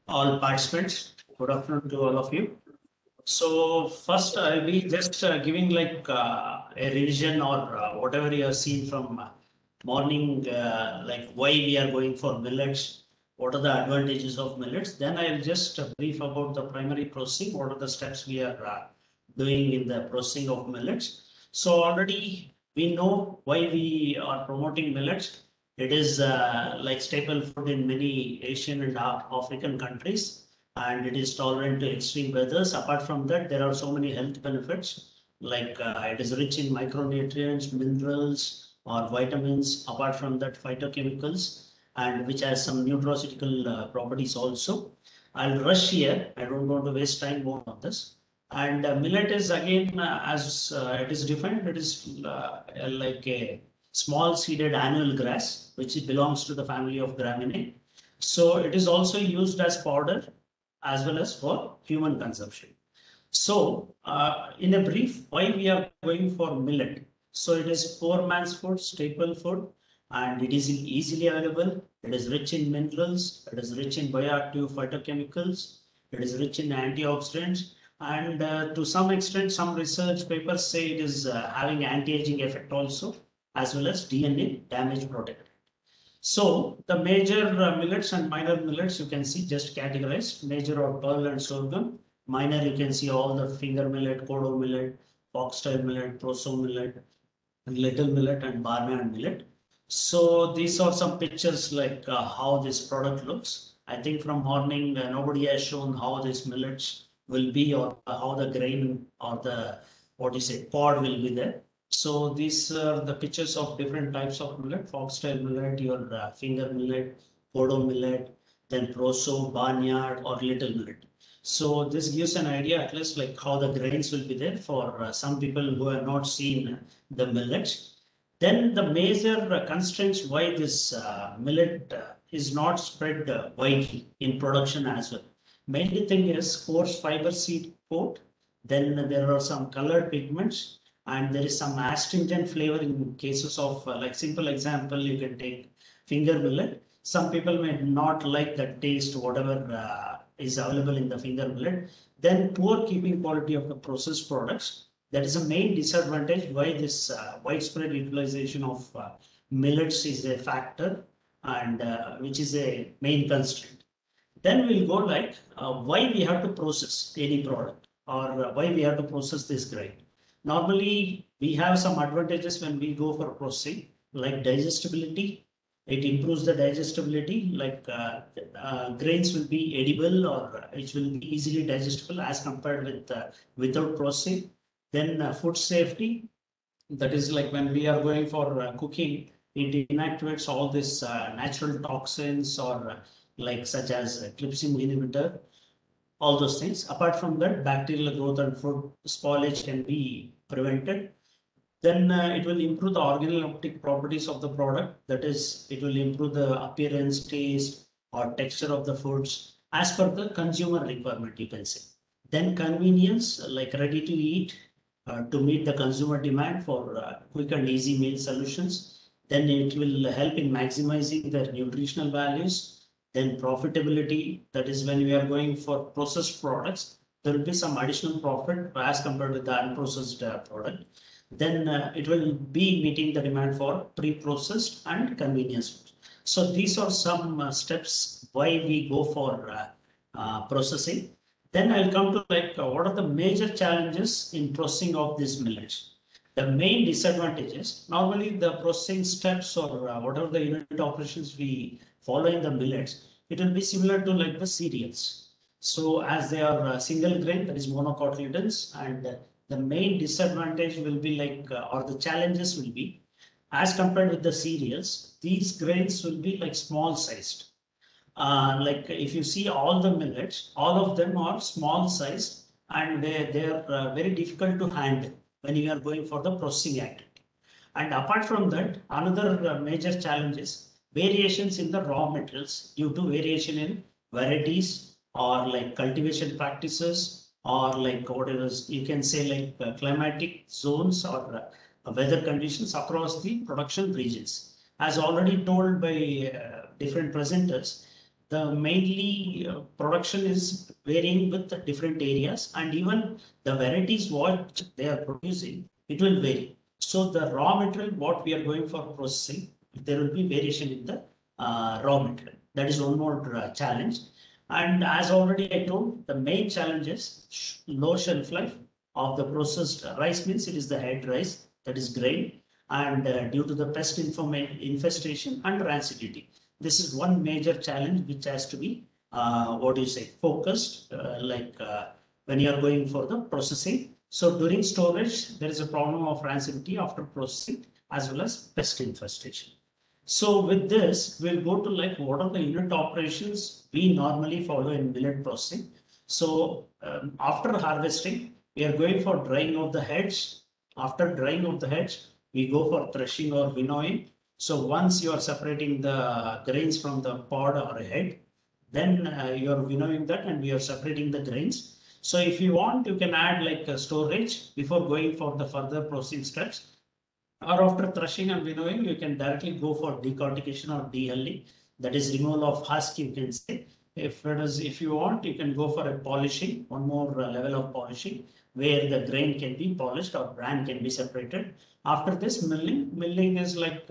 all participants, good afternoon to all of you. So first I'll be just giving like a revision or whatever you have seen from morning, like why we are going for millets, what are the advantages of millets. Then I'll just brief about the primary processing, what are the steps we are doing in the processing of millets. So already we know why we are promoting millets. It is like staple food in many Asian and African countries, and it is tolerant to extreme weathers. Apart from that, there are so many health benefits, like it is rich in micronutrients, minerals or vitamins. Apart from that, phytochemicals, and which has some nutraceutical properties also. I'll rush here. I don't want to waste time more on this. And millet is again, as it is defined, it is like a small seeded annual grass, which belongs to the family of Graminae. So it is also used as powder as well as for human consumption. So in a brief, why we are going for millet? So it is poor man's food, staple food, and it is easily available. It is rich in minerals. It is rich in bioactive phytochemicals. It is rich in antioxidants. And to some extent, some research papers say it is having anti-aging effect also, as well as DNA damage protected. So the major millets and minor millets, you can see just categorized. Major are pearl and sorghum. Minor, you can see all the finger millet, kodo millet, foxtail millet, proso millet, little millet, and barnyard millet. So these are some pictures like how this product looks. I think from morning, nobody has shown how these millets will be, or how the grain or the pod will be there. So these are the pictures of different types of millet: foxtail millet, your finger millet, podo millet, then proso, barnyard, or little millet. So this gives an idea at least like how the grains will be there for some people who have not seen the millets. Then the major constraints why this millet is not spread widely in production as well. Mainly thing is coarse fiber seed coat. Then there are some colored pigments, and there is some astringent flavor in cases of like simple example, you can take finger millet. Some people may not like the taste, whatever is available in the finger millet. Then poor keeping quality of the processed products. That is a main disadvantage why this widespread utilization of millets is a factor, and which is a main constraint. Then we'll go like why we have to process any product, or why we have to process this grain. Normally, we have some advantages when we go for processing, like digestibility. It improves the digestibility, like grains will be edible, or it will be easily digestible as compared with without processing. Then food safety, that is like when we are going for cooking, it inactivates all these natural toxins, or like such as trypsin inhibitor, all those things. Apart from that, bacterial growth and food spoilage can be prevented. Then it will improve the organoleptic properties of the product. That is, it will improve the appearance, taste, or texture of the foods as per the consumer requirement, you can say. Then convenience, like ready to eat, to meet the consumer demand for quick and easy meal solutions. Then it will help in maximizing their nutritional values. Then profitability, that is when we are going for processed products, there will be some additional profit as compared with the unprocessed product. Then it will be meeting the demand for pre-processed and convenience food. So these are some steps why we go for processing. Then I'll come to like what are the major challenges in processing of these millets. The main disadvantages, normally the processing steps, or whatever the unit operations we follow in the millets, it will be similar to like the cereals. So as they are single grain, that is monocotyledons, and the main disadvantage will be like, or the challenges will be, as compared with the cereals, these grains will be like small sized. Like if you see all the millets, all of them are small sized, and they are very difficult to handle when you are going for the processing activity. And apart from that, another major challenge is variations in the raw materials due to variation in varieties, or like cultivation practices, or like whatever you can say, like climatic zones, or weather conditions across the production regions. As already told by different presenters, the mainly production is varying with the different areas, and even the varieties what they are producing, it will vary. So the raw material what we are going for processing, there will be variation in the raw material. That is one more challenge. And as already I told, the main challenge is low shelf life of the processed rice. Means it is the head rice, that is grain, and due to the pest infestation and rancidity. This is one major challenge which has to be focused, when you are going for the processing. So during storage, there is a problem of rancidity after processing, as well as pest infestation. So with this, we'll go to like what are the unit operations we normally follow in millet processing. So after harvesting, we are going for drying of the heads. After drying of the heads, we go for threshing or winnowing. So once you are separating the grains from the pod or head, then you are winnowing that, and we are separating the grains. So if you want, you can add like a storage before going for the further processing steps. Or after threshing and winnowing, you can directly go for decortication or dehulling. That is removal of husk, you can say. If you want, you can go for a polishing, one more level of polishing, where the grain can be polished or bran can be separated. After this, milling is like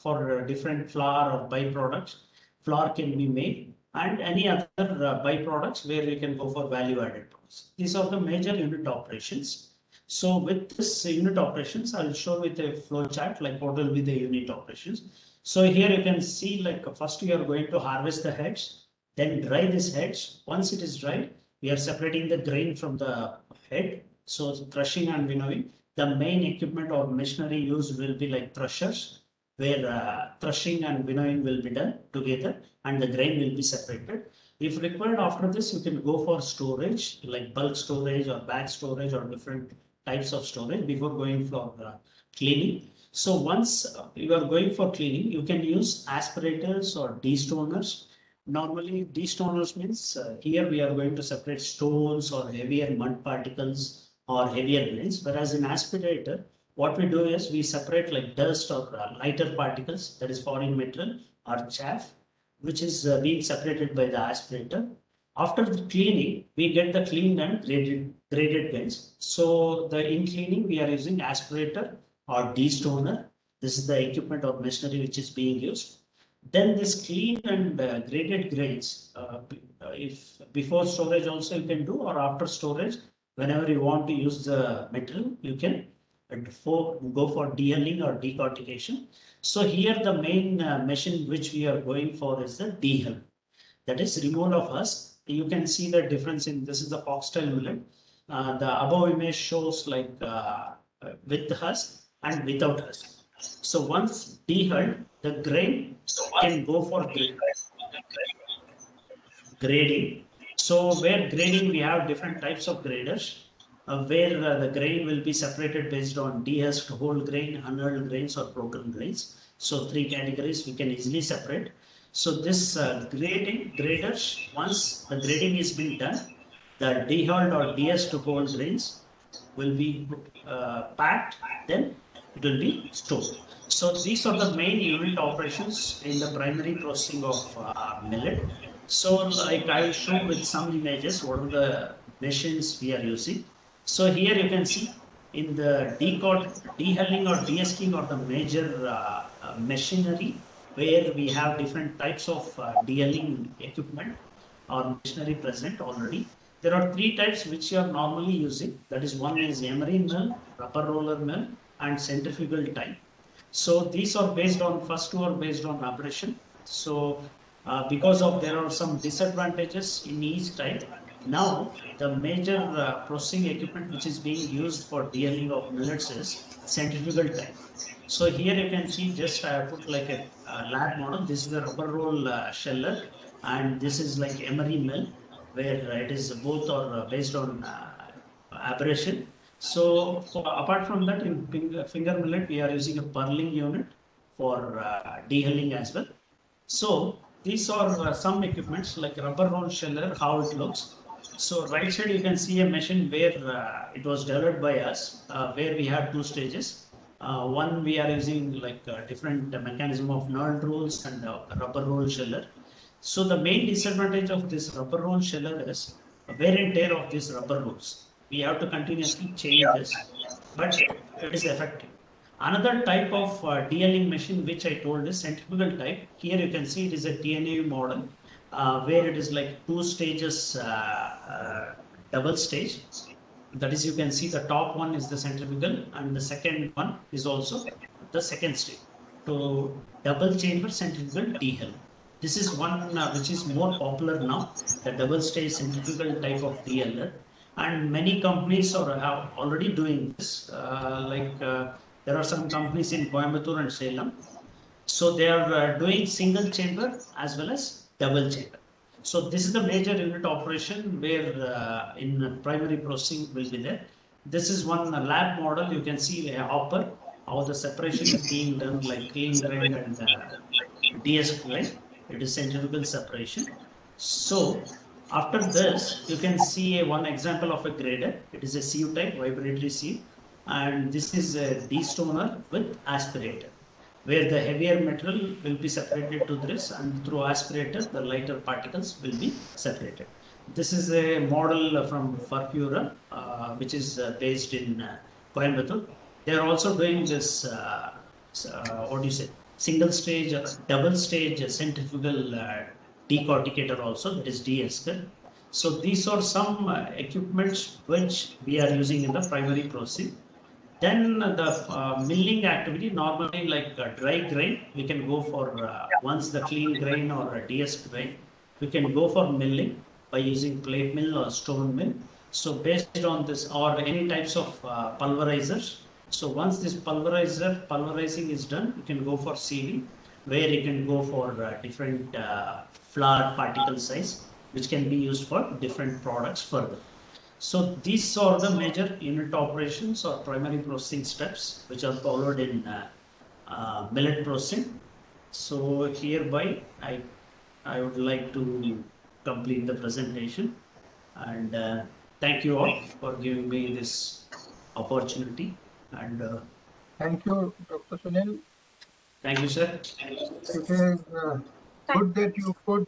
for different flour or byproducts. Flour can be made, and any other byproducts where you can go for value added products. These are the major unit operations. So with this unit operations, I'll show with a flow chart like what will be the unit operations. So here you can see like first we are going to harvest the heads, then dry these heads. Once it is dried, we are separating the grain from the head. So crushing and winnowing, the main equipment or machinery used will be like threshers, where crushing and winnowing will be done together and the grain will be separated. If required after this, you can go for storage, like bulk storage or bag storage or different types of storage before going for cleaning. So once you are going for cleaning, you can use aspirators or destoners. Normally, destoners means here we are going to separate stones or heavier mud particles or heavier grains, whereas in aspirator, what we do is we separate like dust or lighter particles, that is foreign material or chaff, which is being separated by the aspirator. After the cleaning, we get the cleaned and graded grains. So in cleaning, we are using aspirator or destoner. This is the equipment or machinery which is being used. Then this cleaned and graded grains, if before storage also you can do, or after storage, whenever you want to use the material, you can go for dehulling or decortication. So here the main machine which we are going for is the dehull. That is removal of husk. You can see the difference in this is the foxtail millet. The above image shows like with the husk and without husk. So once dehulled, the grain can go for grading. So where grading, we have different types of graders, where the grain will be separated based on dehusked whole grain, unhulled grains or broken grains. So 3 categories we can easily separate. So this graders, once the grading is being done, the dehulled or dehusked whole grains will be packed, then it will be stored. So these are the main unit operations in the primary processing of millet. So like I will show with some images what are the machines we are using. So here you can see in the dehulling or de-husking or the major machinery, where we have different types of dehulling equipment or machinery present already. There are 3 types which you are normally using. That is, one is emery mill, rubber roller mill, and centrifugal type. So these are based on, first 2 are based on abrasion. So because of there are some disadvantages in each type. Now the major processing equipment which is being used for dehulling of millets is centrifugal type. So here you can see, just I put like a lab model. This is the rubber roll sheller, and this is like emery mill, where it is both are based on abrasion. So apart from that, in finger millet, we are using a purling unit for dehulling as well. So these are some equipments like rubber roll sheller, how it looks. So right side you can see a machine where it was developed by us, where we had 2 stages. One, we are using like different mechanism of knurled rolls and rubber roll sheller. So the main disadvantage of this rubber roll sheller is wear and tear of these rubber rolls. We have to continuously change this, but it is effective. Another type of dehulling machine which I told is centrifugal type. Here you can see it is a TNA model, where it is like 2 stages, double stage. That is, you can see the top one is the centrifugal and the second one is also the second stage. So double chamber centrifugal dehull. This is one which is more popular now, the double stage centrifugal type of dehuller, and many companies are already doing this. There are some companies in Coimbatore and Salem. So they are doing single chamber as well as double chamber. So this is the major unit operation where in primary processing will be there. This is one lab model. You can see a hopper, how the separation is being done, like clean grain and DS grain. It is centrifugal separation. So after this, you can see one example of a grader. It is a sieve type, vibratory sieve, and this is a destoner with aspirator, where the heavier material will be separated to this, and through aspirator, the lighter particles will be separated. This is a model from Furfura, which is based in Coimbatore. They are also doing this, what do you say, single stage, double stage centrifugal decorticator also, that is de-esker. So these are some equipments which we are using in the primary processing. Then the milling activity, normally like dry grain, we can go for once the clean grain or a DS grain, we can go for milling. by using plate mill or stone mill. So based on this, or any types of pulverizers. So once this pulverizing is done, you can go for sieving, where you can go for different flour particle size, which can be used for different products further. So these are the major unit operations or primary processing steps which are followed in millet processing. So hereby I would like to complete the presentation, and thank you all for giving me this opportunity, and Thank you, Dr. Sunil. thank you, sir. It is good that you could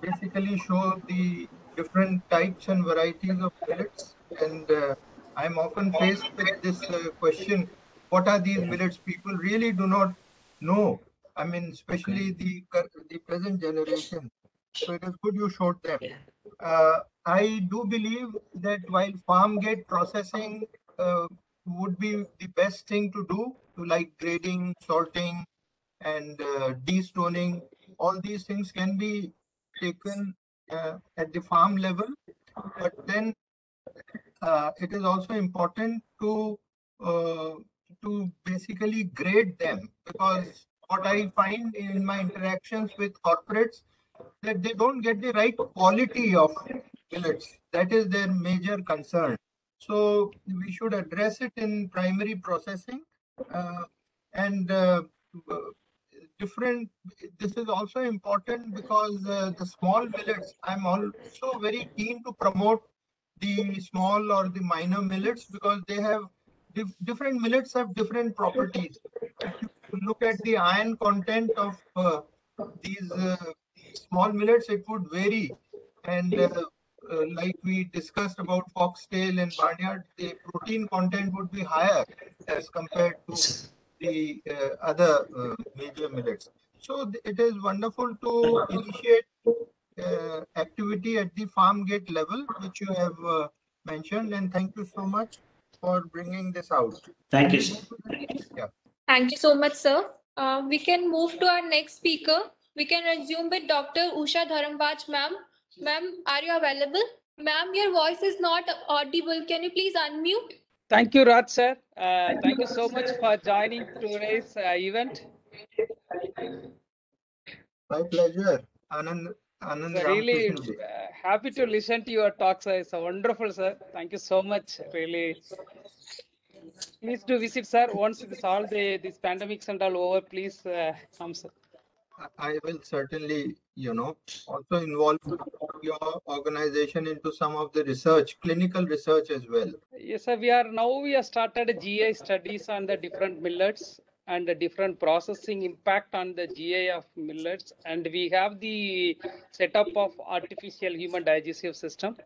basically show the different types and varieties of millets. And I'm often faced with this question, what are these millets? People really do not know. I mean, especially the present generation. So it is good you showed them. I do believe that while farm gate processing would be the best thing to do, to like grading, sorting, and destoning, all these things can be taken at the farm level. But then it is also important to basically grade them, because what I find in my interactions with corporates, that they don't get the right quality of millets. That is their major concern. So we should address it in primary processing, and different. This is also important because the small millets, I'm also very keen to promote the small or the minor millets, because they have different millets have different properties. If you look at the iron content of these small millets, it would vary. And like we discussed about foxtail and barnyard, the protein content would be higher as compared to the other major millets. So it is wonderful to initiate activity at the farm gate level, which you have mentioned, and thank you so much for bringing this out. Thank you, sir. Yeah. Thank you so much, sir. We can move to our next speaker. We can resume with Dr. Usha Dharamraj, ma'am. Ma'am, are you available? Ma'am, your voice is not audible. Can you please unmute? Thank you, Raj sir. Thank you so much for joining today's event. My pleasure, Anand So really Ramakrishnan. happy to listen to your talks. It's wonderful, sir. Thank you so much. Really, please do visit, sir. Once all these pandemics and all over, please come, sir. I will certainly, also involve your organization into some of the research, clinical research as well. Yes, sir. We have started GI studies on the different millets and the different processing impact on the GI of millets, and we have the setup of artificial human digestive system,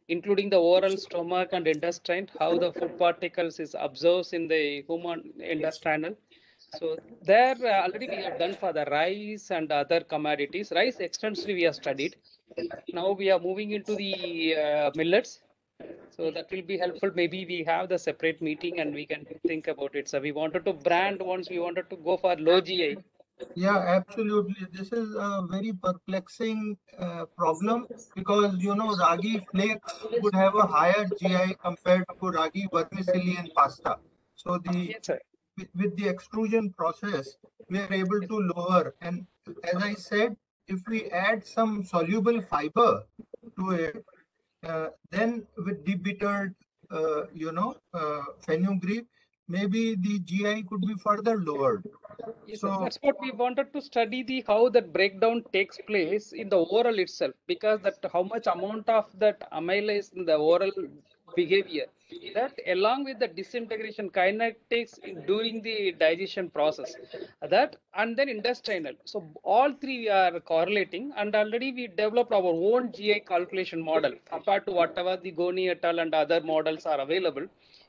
including the oral, stomach, and intestine, how the food particles is absorbed in the human intestinal. So there already we have done for the rice and other commodities. Rice extensively we have studied. Now we are moving into the millets. So that will be helpful. Maybe we have the separate meeting and we can think about it. So we wanted to brand once, we wanted to go for low GI. Yeah, absolutely. This is a very perplexing problem, because ragi flakes would have a higher GI compared to ragi vermicelli and pasta. So Yes, sir. with the extrusion process, we are able to lower. And as I said, if we add some soluble fiber to it, then with debittered, fenugreek, maybe the GI could be further lowered. Yes, So that's what we wanted to study, the how that breakdown takes place in the oral itself, because that how much amount of that amylase in the oral behavior, that along with the disintegration kinetics during the digestion process, that and then intestinal. So all three we are correlating, and already we developed our own GI calculation model compared to whatever the Goni et al. And other models are available.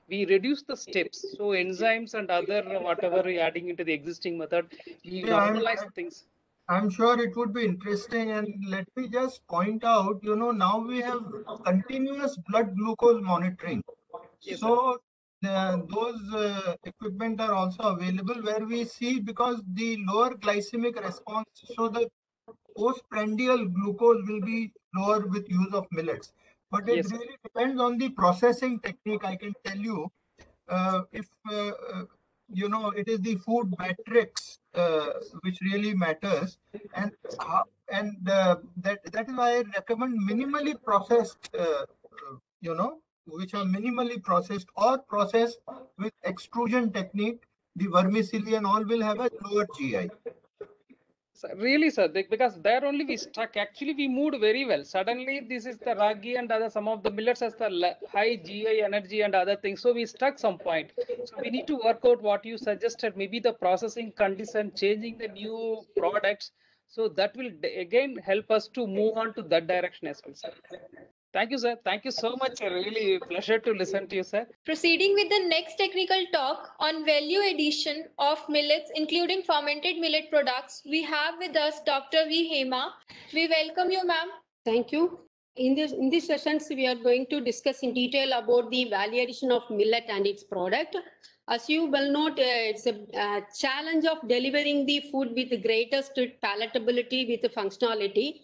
We reduce the steps. So enzymes and other whatever we adding into the existing method, we yeah, normalize things. I'm sure it would be interesting. And let me just point out, now we have continuous blood glucose monitoring. Yes, So those equipment are also available, where we see, because the lower glycemic response, so the postprandial glucose will be lower with use of millets. But it Yes, sir. really depends on the processing technique. I can tell you, if you know, it is the food matrix which really matters, and that is why I recommend minimally processed, you know, which are minimally processed or processed with extrusion technique. The vermicelli and all will have a lower GI. Really, sir, because there only we stuck. Actually, we moved very well. Suddenly, this is the ragi and other some of the millets has the high GI energy and other things. So we stuck some point. So we need to work out what you suggested. Maybe the processing condition, changing the new products. So that will again help us to move on to that direction as well, sir. Thank you, sir. Thank you so much. Really pleasure to listen to you, sir. Proceeding with the next technical talk on value addition of millets, including fermented millet products, we have with us Dr. V. Hema. We welcome you, ma'am. Thank you. In this sessions, we are going to discuss in detail about the value addition of millet and its product. As you well know, it's a challenge of delivering the food with the greatest palatability with functionality.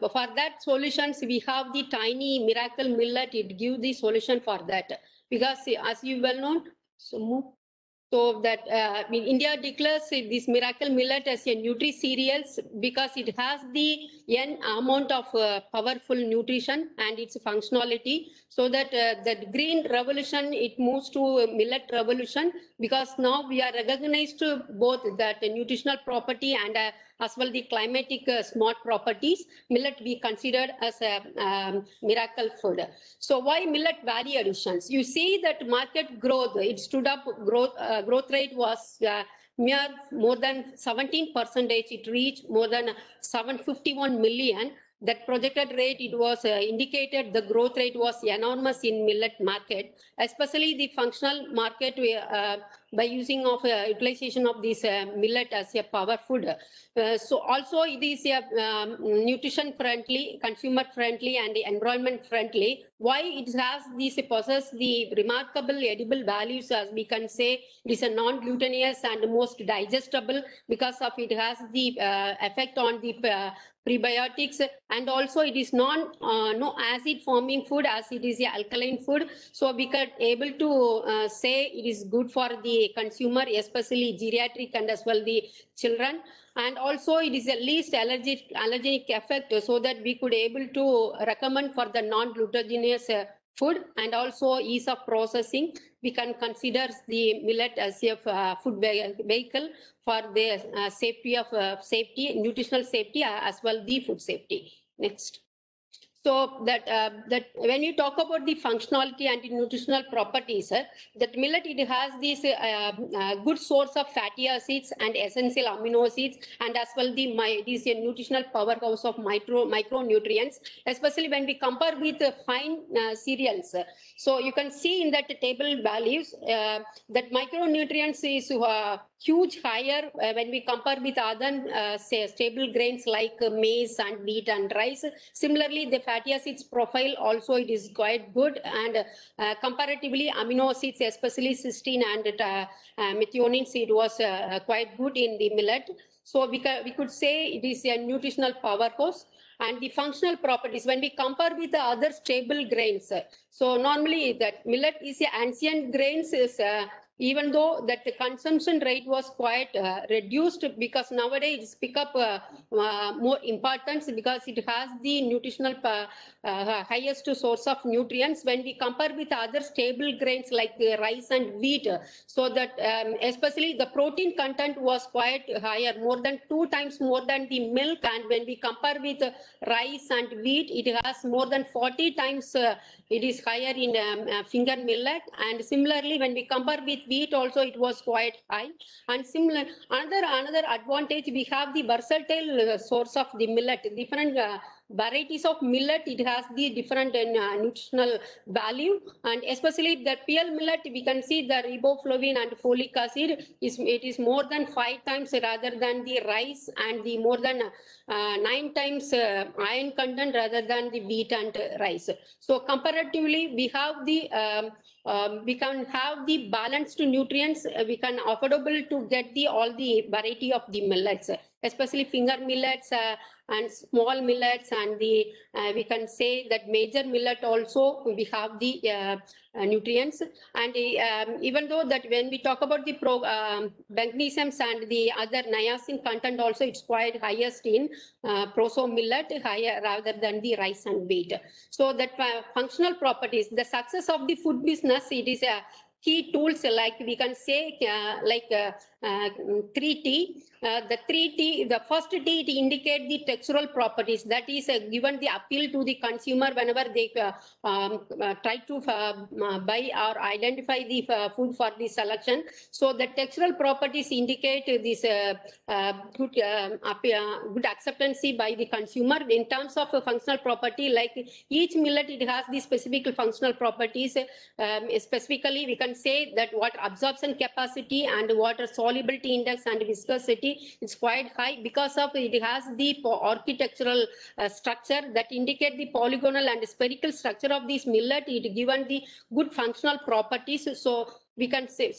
For that solutions, we have the tiny miracle millet. It gives the solution for that, because as you well know, so that India declares this miracle millet as a nutri cereals because it has the n amount of powerful nutrition and its functionality. So that that green revolution, it moves to millet revolution, because now we are recognized both that nutritional property and as well the climatic smart properties. Millet we considered as a miracle food. So why millet value additions? You see that market growth, it stood up, growth rate was mere more than 17%. It reached more than 751 million. That projected rate, it was indicated the growth rate was enormous in millet market, especially the functional market by using of utilization of this millet as a power food. So also it is a nutrition friendly, consumer friendly and environment friendly. Why it has these possess the remarkable edible values, as we can say, it is a non-glutinous and most digestible, because of it has the effect on the prebiotics, and also it is no acid forming food as it is a alkaline food. So we can able to say it is good for the consumer, especially geriatric and as well the children. And also it is a least allergenic effect, so that we could able to recommend for the non-glutinous food, and also ease of processing. We can consider the millet as a food vehicle for the safety of nutritional safety, as well the food safety. Next. So that when you talk about the functionality and the nutritional properties, that millet, it has this good source of fatty acids and essential amino acids, and as well this nutritional powerhouse of micronutrients, especially when we compare with fine cereals. So you can see in that table values that micronutrients is huge higher when we compare with other say stable grains like maize and wheat and rice. Similarly, the fatty acids profile also it is quite good, and comparatively amino acids, especially cysteine and methionine, it was quite good in the millet. So we could say it is a nutritional powerhouse. And the functional properties, when we compare with the other stable grains, so normally that millet is a ancient grains, is even though that the consumption rate was quite reduced, because nowadays it's pick up more importance, because it has the nutritional highest source of nutrients when we compare with other stable grains like rice and wheat. So that especially the protein content was quite higher, more than 2 times more than the milk. And when we compare with rice and wheat, it has more than 40 times it is higher in finger millet. And similarly, when we compare with wheat also, it was quite high. And similar another advantage, we have the versatile source of the millet. Different varieties of millet, it has the different nutritional value, and especially the PL millet, we can see the riboflavin and folic acid is more than 5 times rather than the rice, and the more than 9 times iron content rather than the wheat and rice. So comparatively, we have the we can have the balanced nutrients. We can affordable to get the all the variety of the millets. especially finger millets and small millets, and the we can say that major millet also we have the nutrients. And even though that when we talk about the magnesiums and the other niacin content also, it's quite highest in proso millet, higher rather than the rice and wheat. So that functional properties, the success of the food business, it is a key tools, like we can say 3T. The 3T, the first T, it indicate the textural properties, that is given the appeal to the consumer whenever they try to buy or identify the food for the selection. So the textural properties indicate this good acceptance by the consumer. In terms of functional property, like each millet, it has the specific functional properties. Specifically, we can say that water absorption capacity and water solubility index and viscosity is quite high, because of it has the architectural structure that indicate the polygonal and spherical structure of this millet. It given the good functional properties. So we can say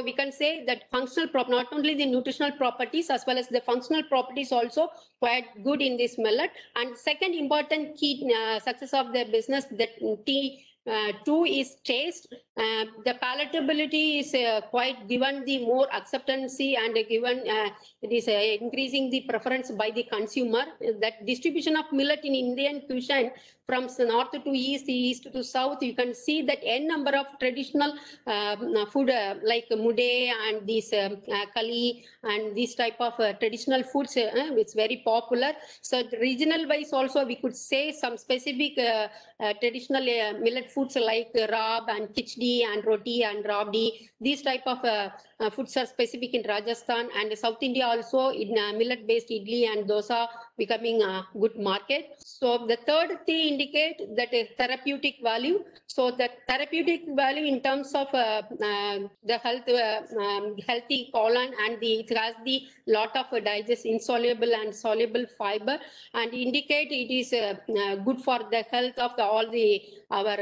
we can say that functional not only the nutritional properties as well as the functional properties also quite good in this millet. And second important key success of the business, that two is taste. The palatability is quite given the more acceptance, and given it is increasing the preference by the consumer. That distribution of millet in Indian cuisine from north to east, east to south, you can see that n number of traditional food like mude and this kali and this type of traditional foods, it's very popular. So regional wise also we could say some specific traditional millet foods like rab and khichdi and roti and rabdi. These type of foods are specific in Rajasthan, and South India also in millet based idli and dosa becoming a good market. So the third thing indicate that therapeutic value. So the therapeutic value in terms of the healthy colon, and it has the lot of digest insoluble and soluble fiber, and indicate it is good for the health of all our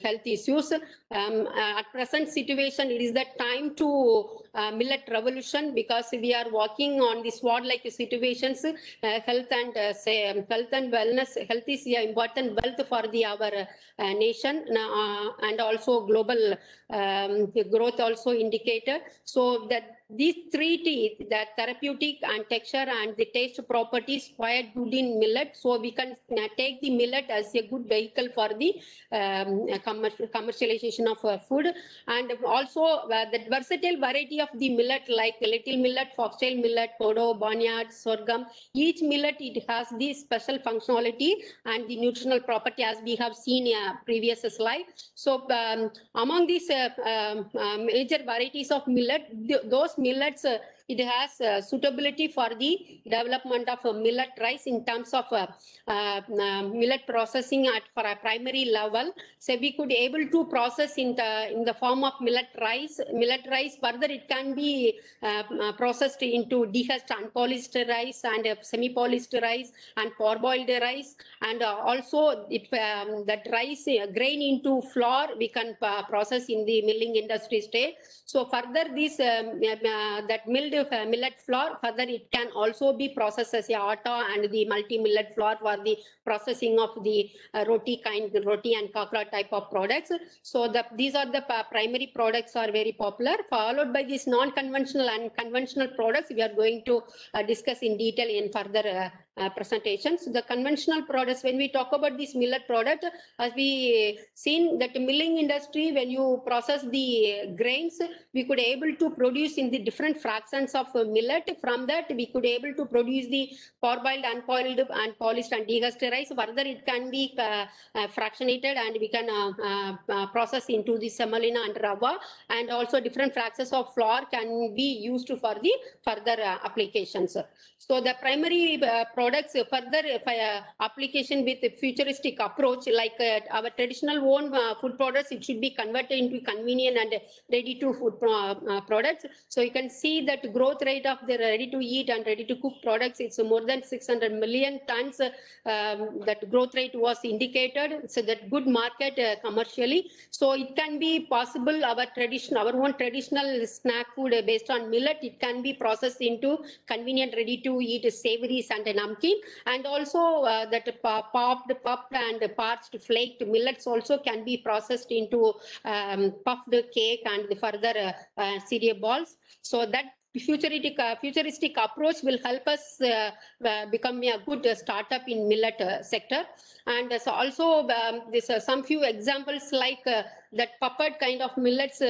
health issues. At present situation, it is the time to millet revolution, because we are working on this war-like situations. Health and wellness. Health is an important wealth for our nation, and also global growth also indicator. So that these three T, the therapeutic and texture and the taste properties, quite good in millet. So we can take the millet as a good vehicle for the commercialization of food. And also the versatile variety of the millet, like little millet, foxtail millet, kodo, barnyard, sorghum. Each millet, it has the special functionality and the nutritional property, as we have seen in a previous slide. So among these major varieties of millet, those millets, it has suitability for the development of millet rice in terms of millet processing for a primary level. So we could able to process in the form of millet rice. Further it can be processed into dehusked unpolished rice and semi-polished rice and parboiled rice, and also if that rice grain into flour, we can process in the milling industry stage. So further this that milled millet flour, further it can also be processed as a atta and the multi-millet flour for the processing of the roti and kakra type of products. So these are the primary products are very popular, followed by these non-conventional and conventional products we are going to discuss in detail in further presentations. The conventional products, when we talk about this millet product, as we seen that milling industry, when you process the grains, we could able to produce in the different fractions of millet. From that we could able to produce the parboiled, unboiled and polished and dehusked rice. Further it can be fractionated and we can process into the semolina and rava, and also different fractions of flour can be used for the further applications. So the primary product products further application with a futuristic approach, like our traditional own food products, it should be converted into convenient and ready to food products. So you can see that growth rate of the ready to eat and ready to cook products, it's more than 600 million tons. That growth rate was indicated. So that good market commercially. So it can be possible our own traditional snack food based on millet, it can be processed into convenient ready to eat savories and namkeen, and also that popped and parched flaked millets also can be processed into puffed cake and the further cereal balls. So that futuristic approach will help us become a good startup in millet sector. And so also this some few examples like that puffed kind of millets,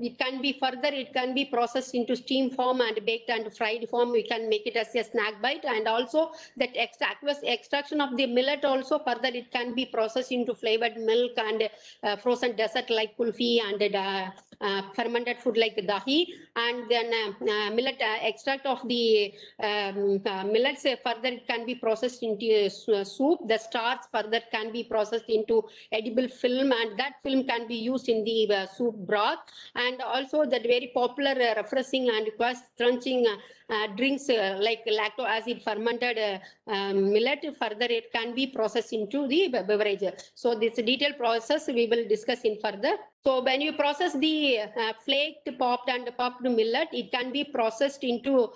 it can be processed into steam form and baked and fried form. We can make it as a snack bite, and also that extraction of the millet also further it can be processed into flavored milk and frozen dessert like kulfi and fermented food like dahi, and then millet extract of the millets further it can be processed into soup. The starch further can be processed into edible film, and that film can be used in the soup broth. And also that very popular refreshing and crunching drinks like lacto acid fermented millet, further it can be processed into the beverage. So this detailed process we will discuss in further. So when you process the flaked, popped and puffed millet, it can be processed into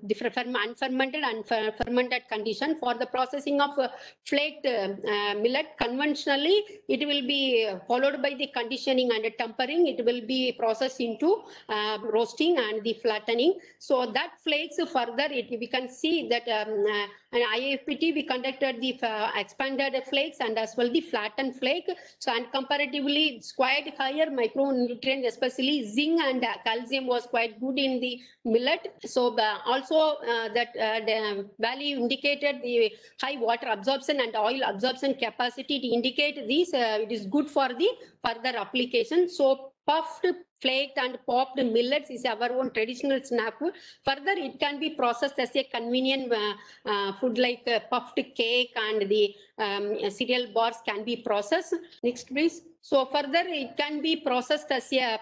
different unfermented and fermented condition. For the processing of flaked millet, conventionally it will be followed by the conditioning and tempering. It will be processed into roasting and the flattening. So that flakes further, we can see that in IIFPT we conducted the expanded flakes and as well the flattened flake. So and comparatively it's quite higher micronutrients, especially zinc and calcium was quite good in the millet. So also that the value indicated the high water absorption and oil absorption capacity to indicate this. It is good for the further application. So puffed, flaked and popped millets is our own traditional snack food. Further, it can be processed as a convenient food like puffed cake, and the cereal bars can be processed. Next, please. So further, it can be processed as a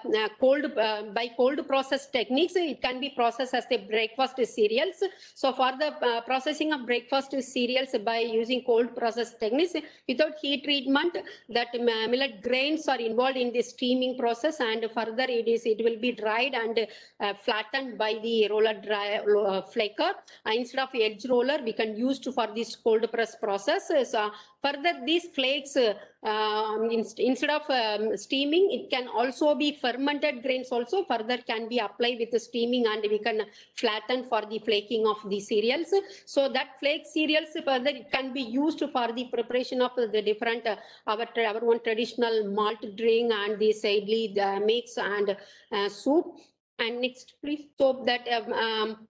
by cold process techniques. It can be processed as a breakfast cereals. So for the processing of breakfast cereals by using cold process techniques without heat treatment, that millet grains are involved in the steaming process, and further it will be dried and flattened by the roller flaker. Instead of edge roller, we can use for this cold press process. So further, these flakes instead of steaming, it can also be fermented grains also further can be applied with the steaming, and we can flatten for the flaking of the cereals. So that flake cereals further it can be used for the preparation of the different our own traditional malt drink and the idli mix and soup. And next, please. So that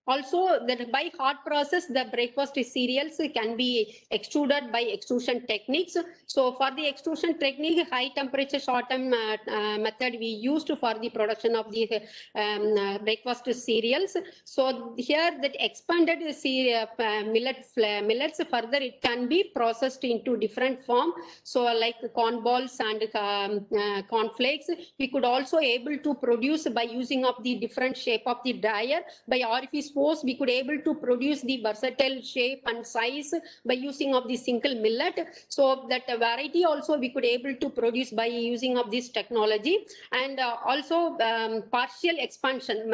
also that by hot process, the breakfast cereals can be extruded by extrusion techniques. So for the extrusion technique, high temperature short-term method we used for the production of the breakfast cereals. So here that expanded millets further it can be processed into different form. So like corn balls and corn flakes, we could also able to produce by using of the different shape of the dryer. By orifice force, we could able to produce the versatile shape and size by using of the single millet. So that variety also we could able to produce by using of this technology. And also partial expansion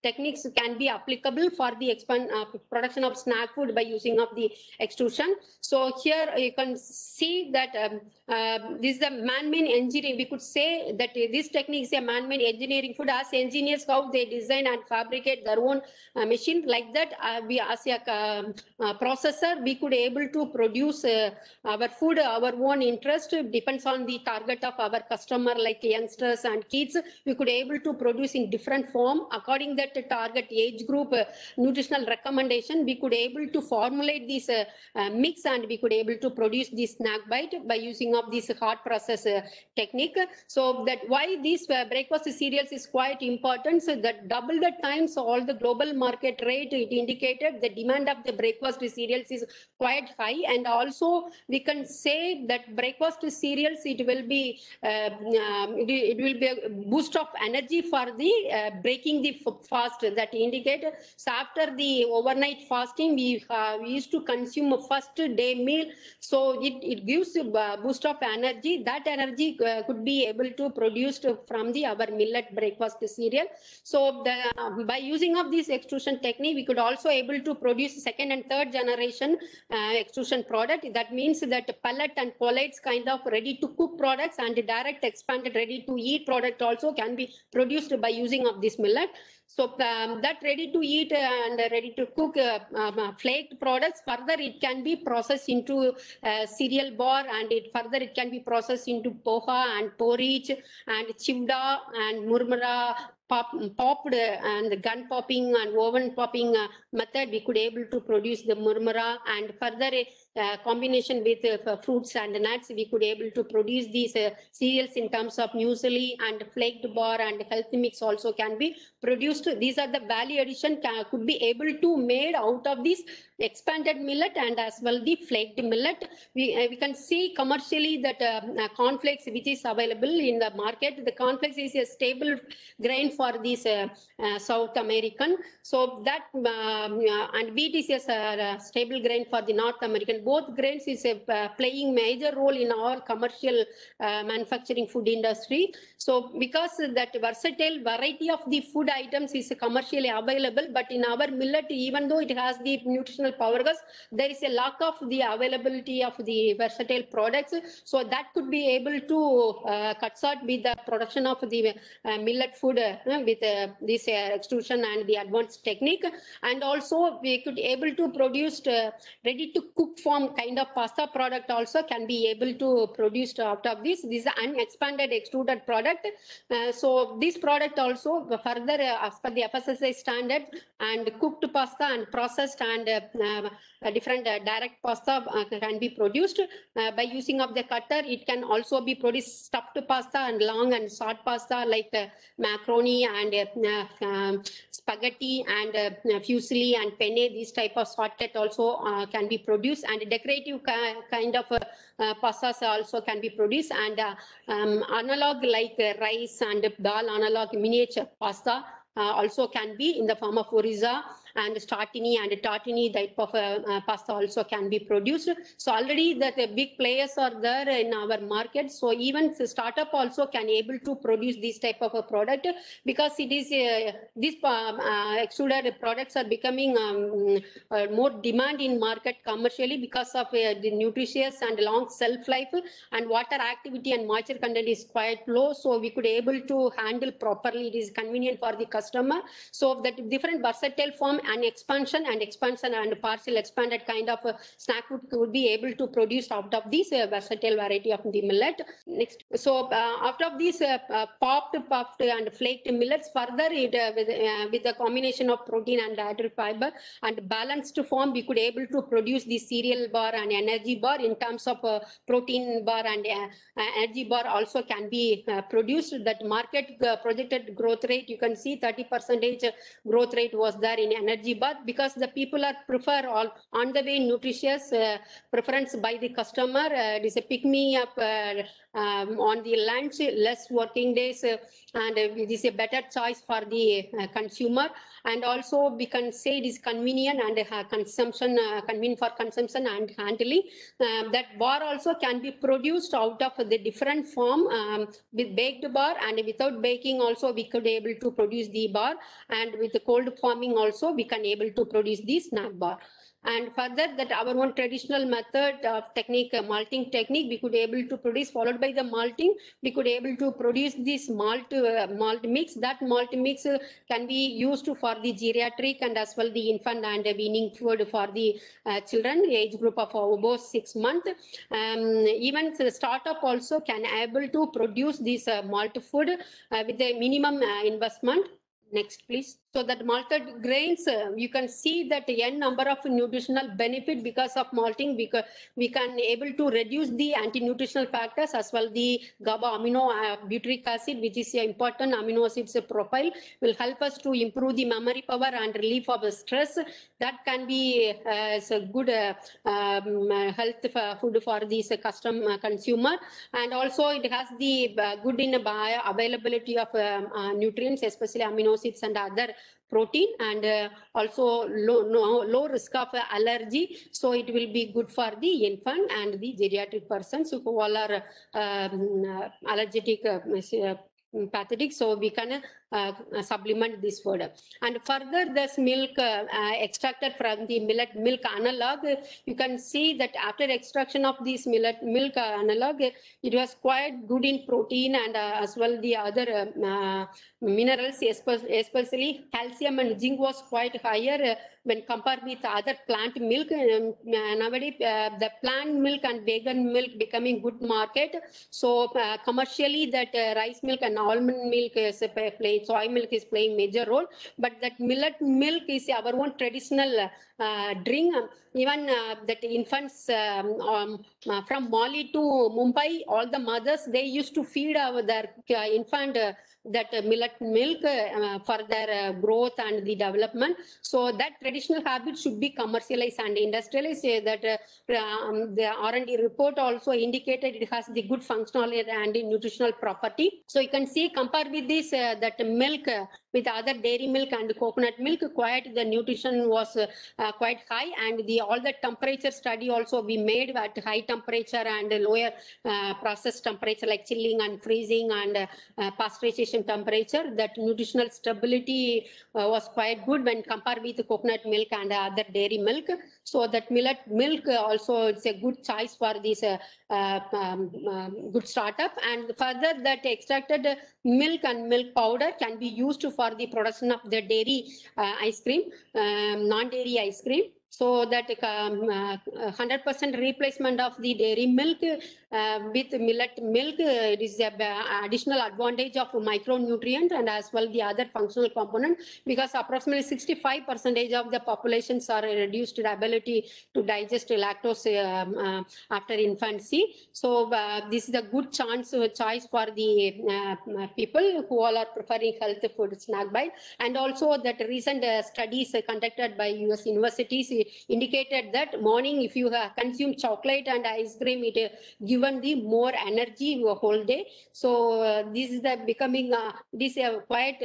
techniques can be applicable for the production of snack food by using of the extrusion. So here you can see that this is the man-made engineering. We could say that this technique is a man-made engineering food. As engineers, how they design and fabricate their own machine, like that we as a processor, we could able to produce our food, our own interest depends on the target of our customer, like youngsters and kids. We could able to produce in different form according that target age group nutritional recommendation. We could able to formulate this mix, and we could able to produce this snack bite by using of this hot process technique. So that why these breakfast cereals is quite important. happens that double the times all the global market rate, it indicated the demand of the breakfast cereals is quite high. And also we can say that breakfast cereals, it will be it will be a boost of energy for the breaking the fast that indicate. So after the overnight fasting, we used to consume a first day meal, so it gives a boost of energy. That energy could be able to produce from the our millet breakfast cereal. So by using of this extrusion technique, we could also able to produce second and third generation extrusion product. That means that pellet and collates kind of ready to cook products and direct expanded ready to eat product also can be produced by using of this millet. So that ready to eat and ready to cook flaked products, further it can be processed into cereal bar, and it can be processed into poha and porridge and chivda and murmura, popped and gun popping and oven popping method. We could able to produce the murmura, and further combination with fruits and nuts, we could able to produce these cereals in terms of muesli and flaked bar, and healthy mix also can be produced. These are the value addition could be able to made out of this expanded millet and as well the flaked millet. We can see commercially that cornflakes which is available in the market, the cornflakes is a stable grain for this South American. So that and wheat is a stable grain for the North American. Both grains is playing major role in our commercial manufacturing food industry. So because that versatile variety of the food items is commercially available, but in our millet, even though it has the nutritional power, because there is a lack of the availability of the versatile products, so that could be able to cut short with the production of the millet food with this extrusion and the advanced technique. And also we could able to produce ready to cook form kind of pasta product also can be able to produce out of this. This is an expanded extruded product. So this product also further as per the FSSAI standard, and cooked pasta and processed and different direct pasta can be produced by using of the cutter. It can also be produced stuffed pasta and long and short pasta like macaroni and spaghetti and fusilli and penne. These type of sorted also can be produced, and decorative kind of pastas also can be produced, and analog like rice and dal analog miniature pasta also can be in the form of oriza, and startini and tartini type of pasta also can be produced. So already that big players are there in our market. So even the startup also can able to produce this type of a product, because it is these extruded products are becoming more demand in market commercially because of the nutritious and long shelf life, and water activity and moisture content is quite low. So we could able to handle properly. It is convenient for the customer. So that different versatile form and expansion and partial expanded kind of snack food could be able to produce out of this versatile variety of the millet. Next, so out of these puffed and flaked millets, further it with the combination of protein and dietary fiber and balanced form, we could able to produce the cereal bar and energy bar. In terms of protein bar and energy bar also can be produced. That market projected growth rate, you can see 30% growth rate was there in energy bar, because the people are prefer all on the way nutritious preference by the customer. It is a pick me up on the lunch, less working days, and it is a better choice for the consumer. And also we can say it is convenient and consumption convenient for consumption and handling. That bar also can be produced out of the different form, with baked bar and without baking also we could able to produce the bar, and with the cold forming also we can able to produce the snack bar. And further that our own traditional method of technique, malting technique, we could able to produce, followed by the malting, we could able to produce this malt mix. That malt mix can be used for the geriatric and as well the infant and weaning food for the children age group of above 6 months. Even the startup also can able to produce this malt food with a minimum investment. Next, please. So that malted grains, you can see that n number of nutritional benefit because of malting, because we can able to reduce the anti-nutritional factors as well the GABA amino butyric acid, which is an important amino acids profile, will help us to improve the memory power and relief of stress. That can be as a good health food for this consumer, and also it has the good in bioavailability of nutrients, especially amino acids and other protein, and also low risk of allergy. So it will be good for the infant and the geriatric persons who all are allergic pathetic, so we can supplement this food. And further, this milk extracted from the millet milk analog, you can see that after extraction of this millet milk analog, it was quite good in protein and as well the other minerals, especially calcium and zinc was quite higher when compared with other plant milk. Nowadays, the plant milk and vegan milk becoming good market. So commercially, that rice milk and almond milk is playing, soy milk is playing major role. But that millet milk is our own traditional drink. Even that infants from Mali to Mumbai, all the mothers, they used to feed their infant that millet milk for their growth and the development. So that traditional habit should be commercialized and industrialized. That the R&D report also indicated it has the good functional and nutritional property. So you can see, compared with this, that milk with other dairy milk and coconut milk, quite the nutrition was quite high, and the all the temperature study also we made at high temperature and lower process temperature like chilling and freezing and pasteurization temperature. That nutritional stability was quite good when compared with coconut milk and other dairy milk. So that millet milk also it's a good choice for this good startup. And further, that extracted milk and milk powder can be used for the production of the dairy ice cream, non-dairy ice cream. So that 100% replacement of the dairy milk with millet milk, it is a additional advantage of micronutrient and as well the other functional component, because approximately 65% of the populations are reduced ability to digest lactose after infancy. So this is a good choice for the people who all are preferring healthy food snack bite. And also that recent studies conducted by US universities indicated that morning if you consume chocolate and ice cream, it given the more energy the whole day. So this is the becoming this quite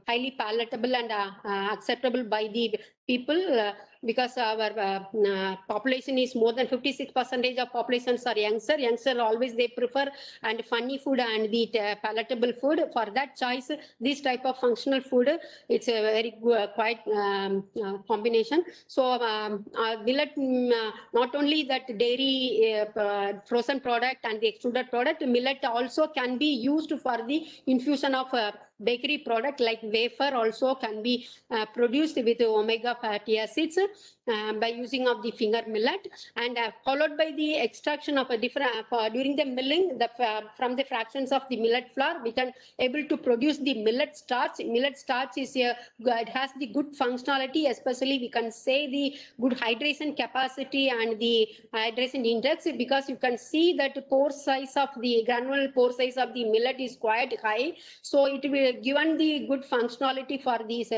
highly palatable and acceptable by the people, because our population is more than 56% of populations are youngster. Youngster always they prefer and funny food and the palatable food. For that choice, this type of functional food, it's a very good, quite combination. So millet, not only that dairy frozen product and the extruded product, millet also can be used for the infusion of bakery product like wafer also can be produced with omega fatty acids by using of the finger millet, and followed by the extraction of a different during the milling from the fractions of the millet flour, we can able to produce the millet starch. Millet starch is it has the good functionality, especially we can say the good hydration capacity and the hydration index, because you can see that pore size of the granule pore size of the millet is quite high. So it will given the good functionality for this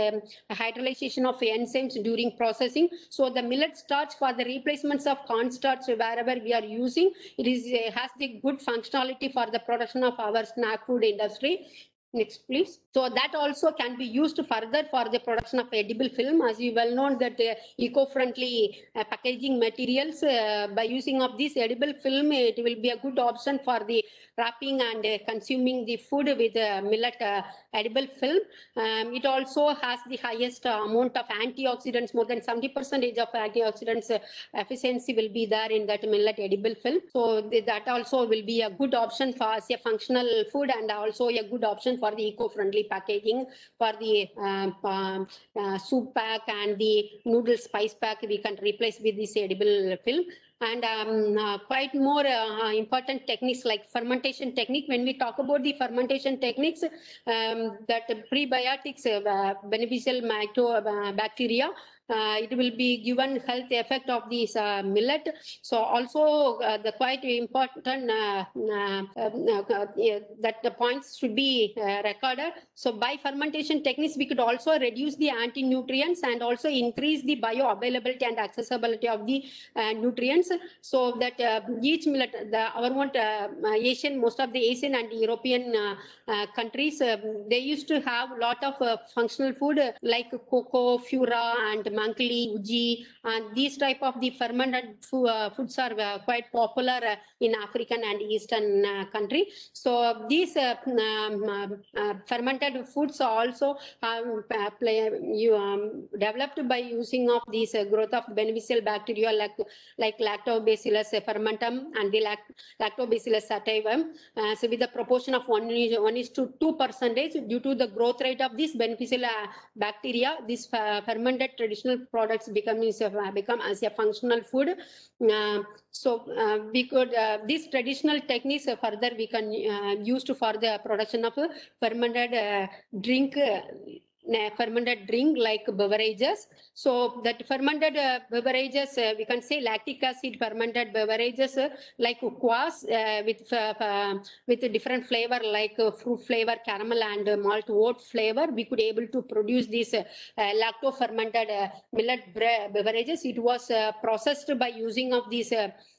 hydrolyzation of enzymes during processing. So the millet starch for the replacements of cornstarch wherever we are using, it is has the good functionality for the production of our snack food industry. Next, please. So that also can be used further for the production of edible film. As you well know that eco-friendly packaging materials, by using of this edible film, it will be a good option for the wrapping and consuming the food with millet edible film. It also has the highest amount of antioxidants, more than 70% of antioxidants efficiency will be there in that millet edible film. So that also will be a good option for as a functional food, and also a good option for the eco-friendly packaging. For the soup pack and the noodle spice pack, we can replace with this edible film. and quite more important techniques like fermentation technique. When we talk about the fermentation techniques, that prebiotics, beneficial bacteria, it will be given health effect of this millet. So also the quite important that the points should be recorded. So by fermentation techniques, we could also reduce the anti-nutrients and also increase the bioavailability and accessibility of the nutrients, so that each millet, most of the Asian and European countries, they used to have a lot of functional food like cocoa, fura, and mankali, uji, and these type of the fermented foods are quite popular in African and Eastern country. So these fermented foods are also developed by using of these growth of beneficial bacteria like lactobacillus fermentum and the lactobacillus sativum. So with the proportion of 1:2% due to the growth rate of this beneficial bacteria, this fermented traditional products become as a functional food. We could these traditional techniques further we can use for the production of fermented drink like beverages. So that fermented beverages, we can say lactic acid fermented beverages like kvass with a different flavor like fruit flavor, caramel, and malt oat flavor. We could able to produce these lacto fermented millet beverages. It was processed by using of these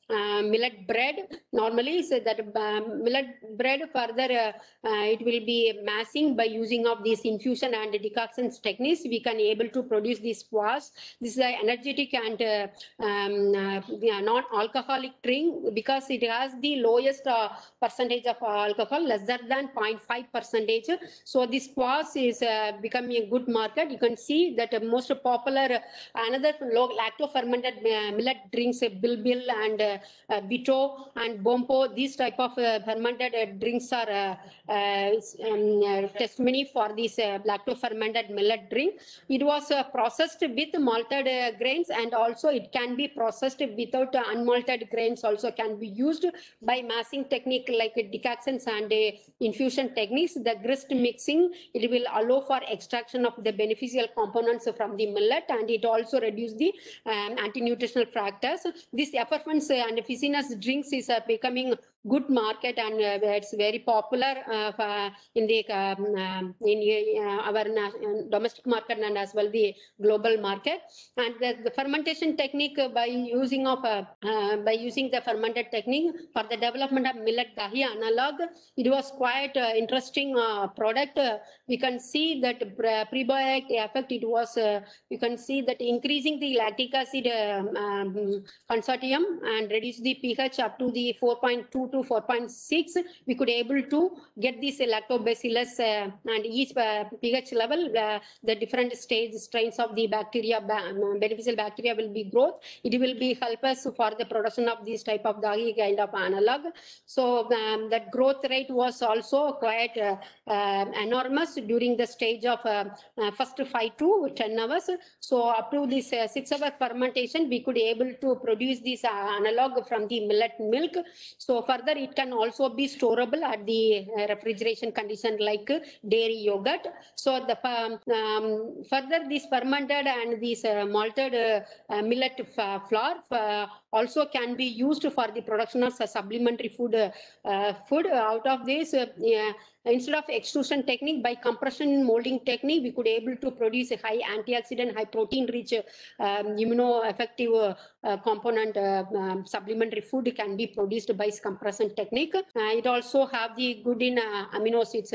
millet bread. Normally, so that millet bread further it will be massing by using of these infusion and decoctions techniques. We can able to produce this kvass. This is an energetic and non-alcoholic drink because it has the lowest percentage of alcohol, less than 0.5%. So this kvass is becoming a good market. You can see that most popular another lacto fermented millet drinks, bilbil and Bito and Bompo. These type of fermented drinks are testimony for this lacto fermented millet drink. It was processed with malted grains, and also it can be processed without unmalted grains. Also can be used by massing technique like decoctions and infusion techniques. The grist mixing, it will allow for extraction of the beneficial components from the millet, and it also reduce the anti-nutritional factors. This effervescence and fizziness drinks is becoming good market, and it's very popular in the our domestic market and as well the global market. And the fermentation technique by using the fermented technique for the development of millet dahi analog, it was quite interesting product. We can see that prebiotic effect. It was you can see that increasing the lactic acid consortium and reduce the pH up to the 4.2 to 4.6. We could able to get this lactobacillus and each pH level, the different strains of the bacteria, beneficial bacteria will be growth. It will be help us for the production of this type of dahi kind of analog. So that growth rate was also quite enormous during the stage of first 5 to 10 hours. So up to this 6 hour fermentation, we could able to produce this analog from the millet milk. So further it can also be storable at the refrigeration condition like dairy yogurt. So the further this fermented and this malted millet flour also can be used for the production of supplementary food. Out of this, instead of extrusion technique, by compression molding technique, we could able to produce a high antioxidant, high protein rich immunoeffective component supplementary food can be produced by compression technique. It also have the good in amino acids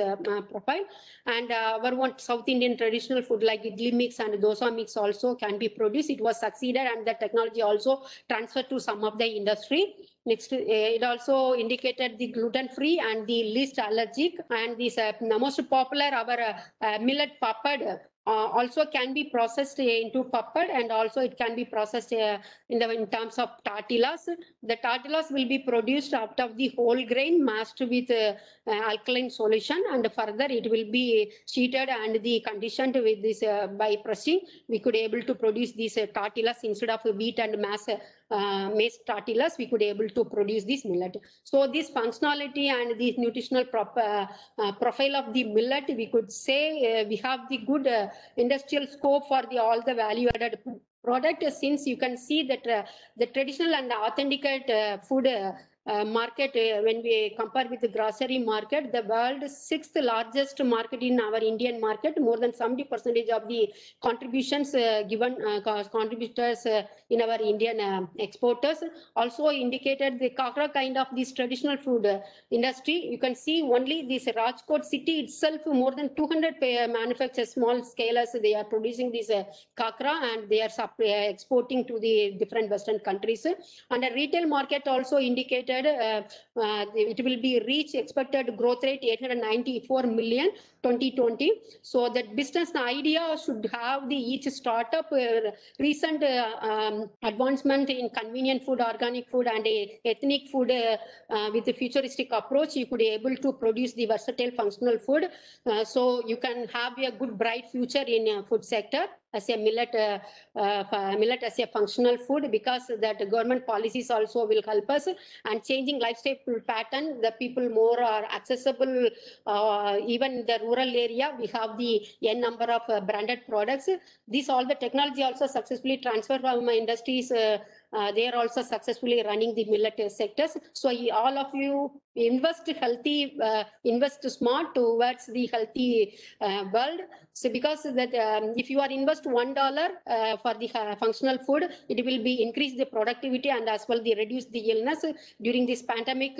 profile. And our one South Indian traditional food like idli mix and dosa mix also can be produced. It was succeeded, and the technology also transferred to some of the industry. Next, it also indicated the gluten-free and the least allergic, and this most popular our millet papad also can be processed into papad, and also it can be processed in terms of tortillas. The tortillas will be produced out of the whole grain mashed with alkaline solution, and further it will be sheeted and the conditioned with this by pressing. We could able to produce these tortillas instead of wheat and maize tortillas. We could able to produce this millet. So this functionality and this nutritional profile of the millet, we could say we have the good industrial scope for the all the value added product, since you can see that the traditional and authenticate food market, when we compare with the grocery market, the world's sixth largest market in our Indian market, more than 70% of the contributions given contributors in our Indian exporters. Also indicated the kakra kind of this traditional food industry. You can see only this Rajkot city itself, more than 200 manufacturers, small scalers, they are producing this kakra, and they are exporting to the different Western countries. And the retail market also indicated it will be reach expected growth rate 894 million 2020. So that business idea should have the each startup recent advancement in convenient food, organic food, and ethnic food with a futuristic approach. You could be able to produce the versatile functional food. So you can have a good bright future in food sector as a millet as a functional food, because that government policies also will help us, and changing lifestyle pattern, the people more are accessible. Even in the rural area, we have the n number of branded products. These all the technology also successfully transferred from industries. They are also successfully running the millet sectors. So all of you invest healthy, invest smart towards the healthy world. So because that if you are invest $1 for the functional food, it will be increase the productivity and as well the reduce the illness during this pandemic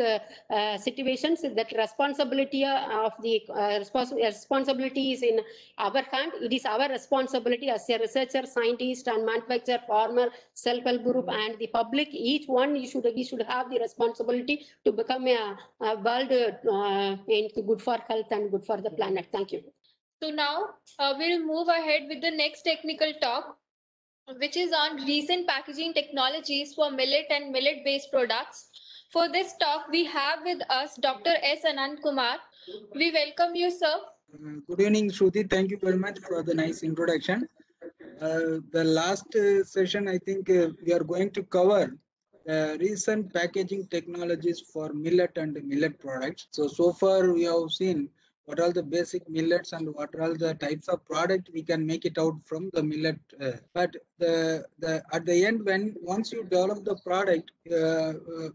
situations. That responsibility of the responsibility is in our hand. It is our responsibility as a researcher, scientist, and manufacturer, farmer, self-help group, and the public. Each one we should have the responsibility to become a world good for health and good for the planet. Thank you. So now we'll move ahead with the next technical talk, which is on recent packaging technologies for millet and millet-based products. For this talk, we have with us Dr. S. Anand Kumar. We welcome you, sir. Good evening, Shruti. Thank you very much for the nice introduction. The last session, I think we are going to cover recent packaging technologies for millet and millet products. So far we have seen what are the basic millets and what are the types of product we can make it out from the millet. But at the end, once you develop the product,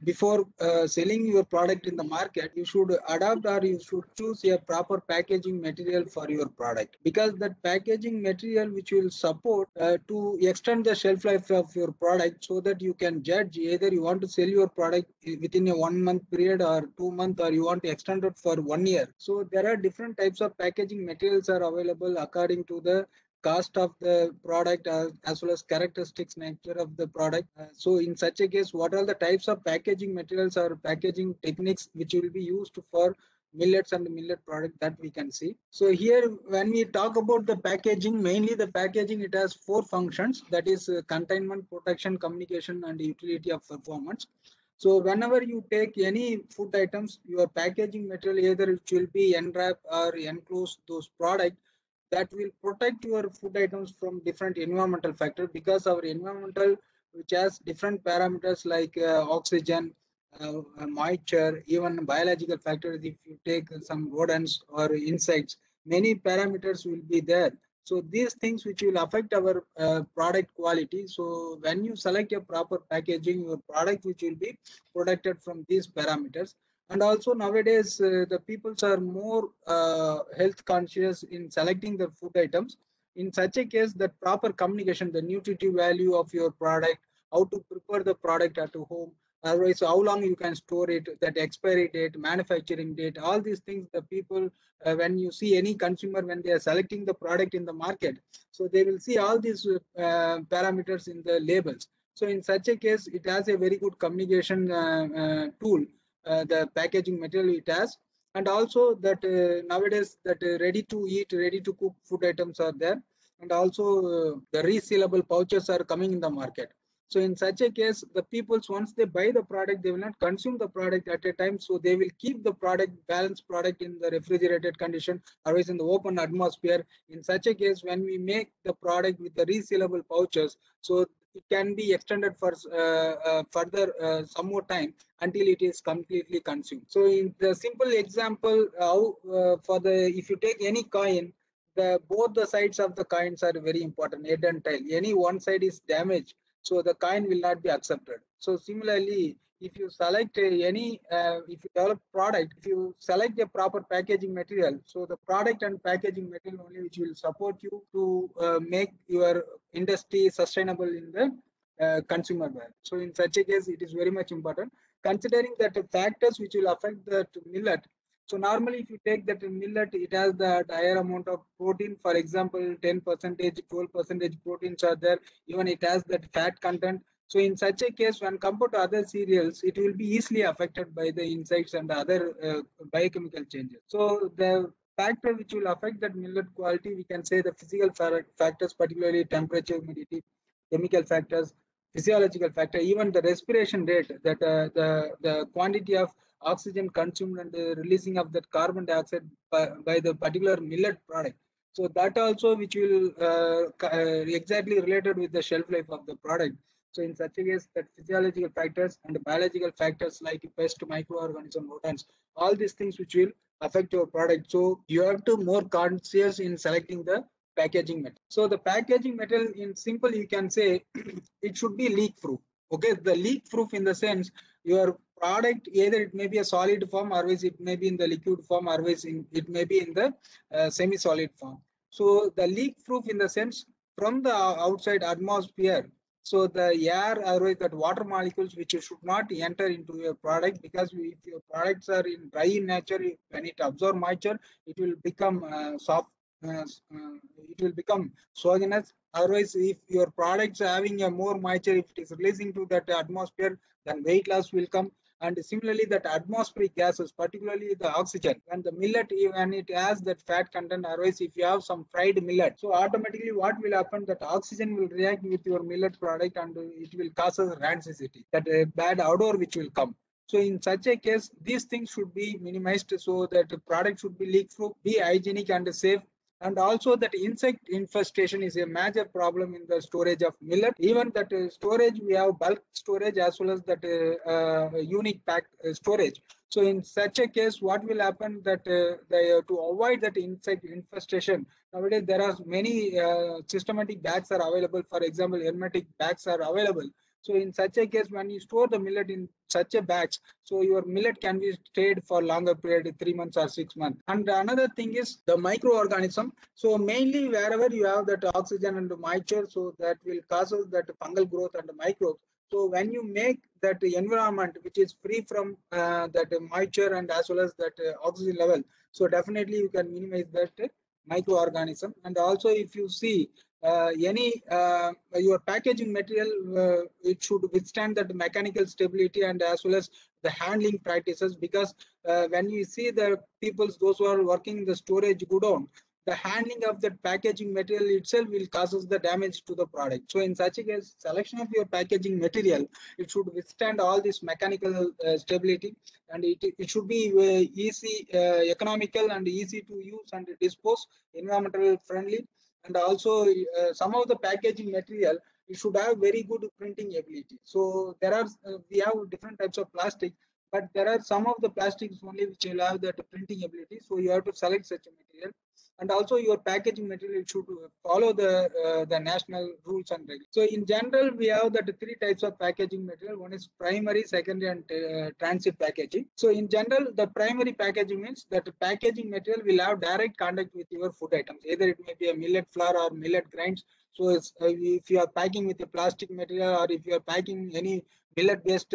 before selling your product in the market, you should adapt or you should choose a proper packaging material for your product, because that packaging material which will support to extend the shelf life of your product, so that you can judge either you want to sell your product within a 1 month period or 2 months, or you want to extend it for 1 year. So there are different types of packaging materials are available according to the cost of the product as well as characteristics nature of the product. So in such a case, what are the types of packaging materials or packaging techniques which will be used for millets and millet product, that we can see. So here when we talk about the packaging, mainly the packaging, it has 4 functions, that is containment, protection, communication, and utility of performance. So whenever you take any food items, your packaging material, either it will be enwrap or enclose those products, that will protect your food items from different environmental factors, because our environmental, which has different parameters like oxygen, moisture, even biological factors. If you take some rodents or insects, many parameters will be there. So these things which will affect our product quality. So when you select a proper packaging, your product which will be protected from these parameters. And also nowadays, the peoples are more health conscious in selecting the food items. In such a case, that proper communication, the nutritive value of your product, how to prepare the product at home, otherwise how long you can store it, that expiry date, manufacturing date, all these things, the people, when you see any consumer, when they are selecting the product in the market, so they will see all these parameters in the labels. So in such a case, it has a very good communication tool, the packaging material it has. And also that nowadays that ready to eat, ready to cook food items are there. And also the resealable pouches are coming in the market. So in such a case, the peoples, once they buy the product, they will not consume the product at a time. So they will keep the product, balanced product in the refrigerated condition, otherwise in the open atmosphere. In such a case, when we make the product with the resealable pouches, so it can be extended for further some more time until it is completely consumed. So in the simple example, how for the, if you take any coin, both the sides of the coins are very important, head and tail. Any one side is damaged, so the coin will not be accepted. So similarly, if you select if you develop product, if you select a proper packaging material, so the product and packaging material only which will support you to make your industry sustainable in the consumer value. So in such a case, it is very much important. Considering that the factors which will affect the millet, so normally if you take that millet, it has the higher amount of protein, for example, 10%, 12% proteins are there, even it has that fat content. So in such a case, when compared to other cereals, it will be easily affected by the insects and other biochemical changes. So the factor which will affect that millet quality, we can say the physical factors, particularly temperature, humidity, chemical factors, physiological factor, even the respiration rate, that the quantity of oxygen consumed and the releasing of that carbon dioxide by the particular millet product. So that also which will exactly related with the shelf life of the product. So in such a case, that physiological factors and biological factors like pest, microorganism, rodents, all these things which will affect your product. So you have to more conscious in selecting the packaging material. So the packaging material, in simple, you can say it should be leak proof. Okay, the leak proof in the sense your product, either it may be a solid form, or it may be in the liquid form, or it may be in the semi-solid form. So the leak proof in the sense from the outside atmosphere, so the air, otherwise that water molecules which should not enter into your product, because if your products are in dry in nature, when it absorbs moisture, it will become soft. It will become swaginous. Otherwise, if your products are having a more moisture, if it is releasing to that atmosphere, then weight loss will come. And similarly, that atmospheric gases, particularly the oxygen, and the millet, when it has that fat content, otherwise if you have some fried millet, so automatically what will happen, that oxygen will react with your millet product and it will cause a rancidity, that bad odor which will come. So in such a case, these things should be minimized so that the product should be leak-proof, be hygienic and safe. And also that insect infestation is a major problem in the storage of millet. Even that storage, we have bulk storage as well as that unique pack storage. So in such a case, what will happen, that to avoid that insect infestation, nowadays there are many systematic bags are available. For example, hermetic bags are available. So in such a case, when you store the millet in such a batch, so your millet can be stayed for longer period, 3 months or 6 months. And another thing is the microorganism. So mainly wherever you have that oxygen and moisture, so that will causes that fungal growth and microbes. So when you make that environment which is free from that moisture and as well as that oxygen level, so definitely you can minimize that microorganism. And also if you see your packaging material, it should withstand that mechanical stability and as well as the handling practices, because when you see the people, those who are working in the storage godown, the handling of the packaging material itself will causes the damage to the product. So in such a case, selection of your packaging material, it should withstand all this mechanical stability, and it should be easy, economical and easy to use and dispose, environmental friendly. And also some of the packaging material, it should have very good printing ability. So there are we have different types of plastic, but there are some of the plastics only which will have that printing ability. So you have to select such a material. And also your packaging material should follow the national rules and regulations. So in general, we have that 3 types of packaging material. One is primary, secondary, and transit packaging. So in general, the primary packaging means that the packaging material will have direct contact with your food items. Either it may be a millet flour or millet grains. So if you are packing with a plastic material, or if you are packing any millet-based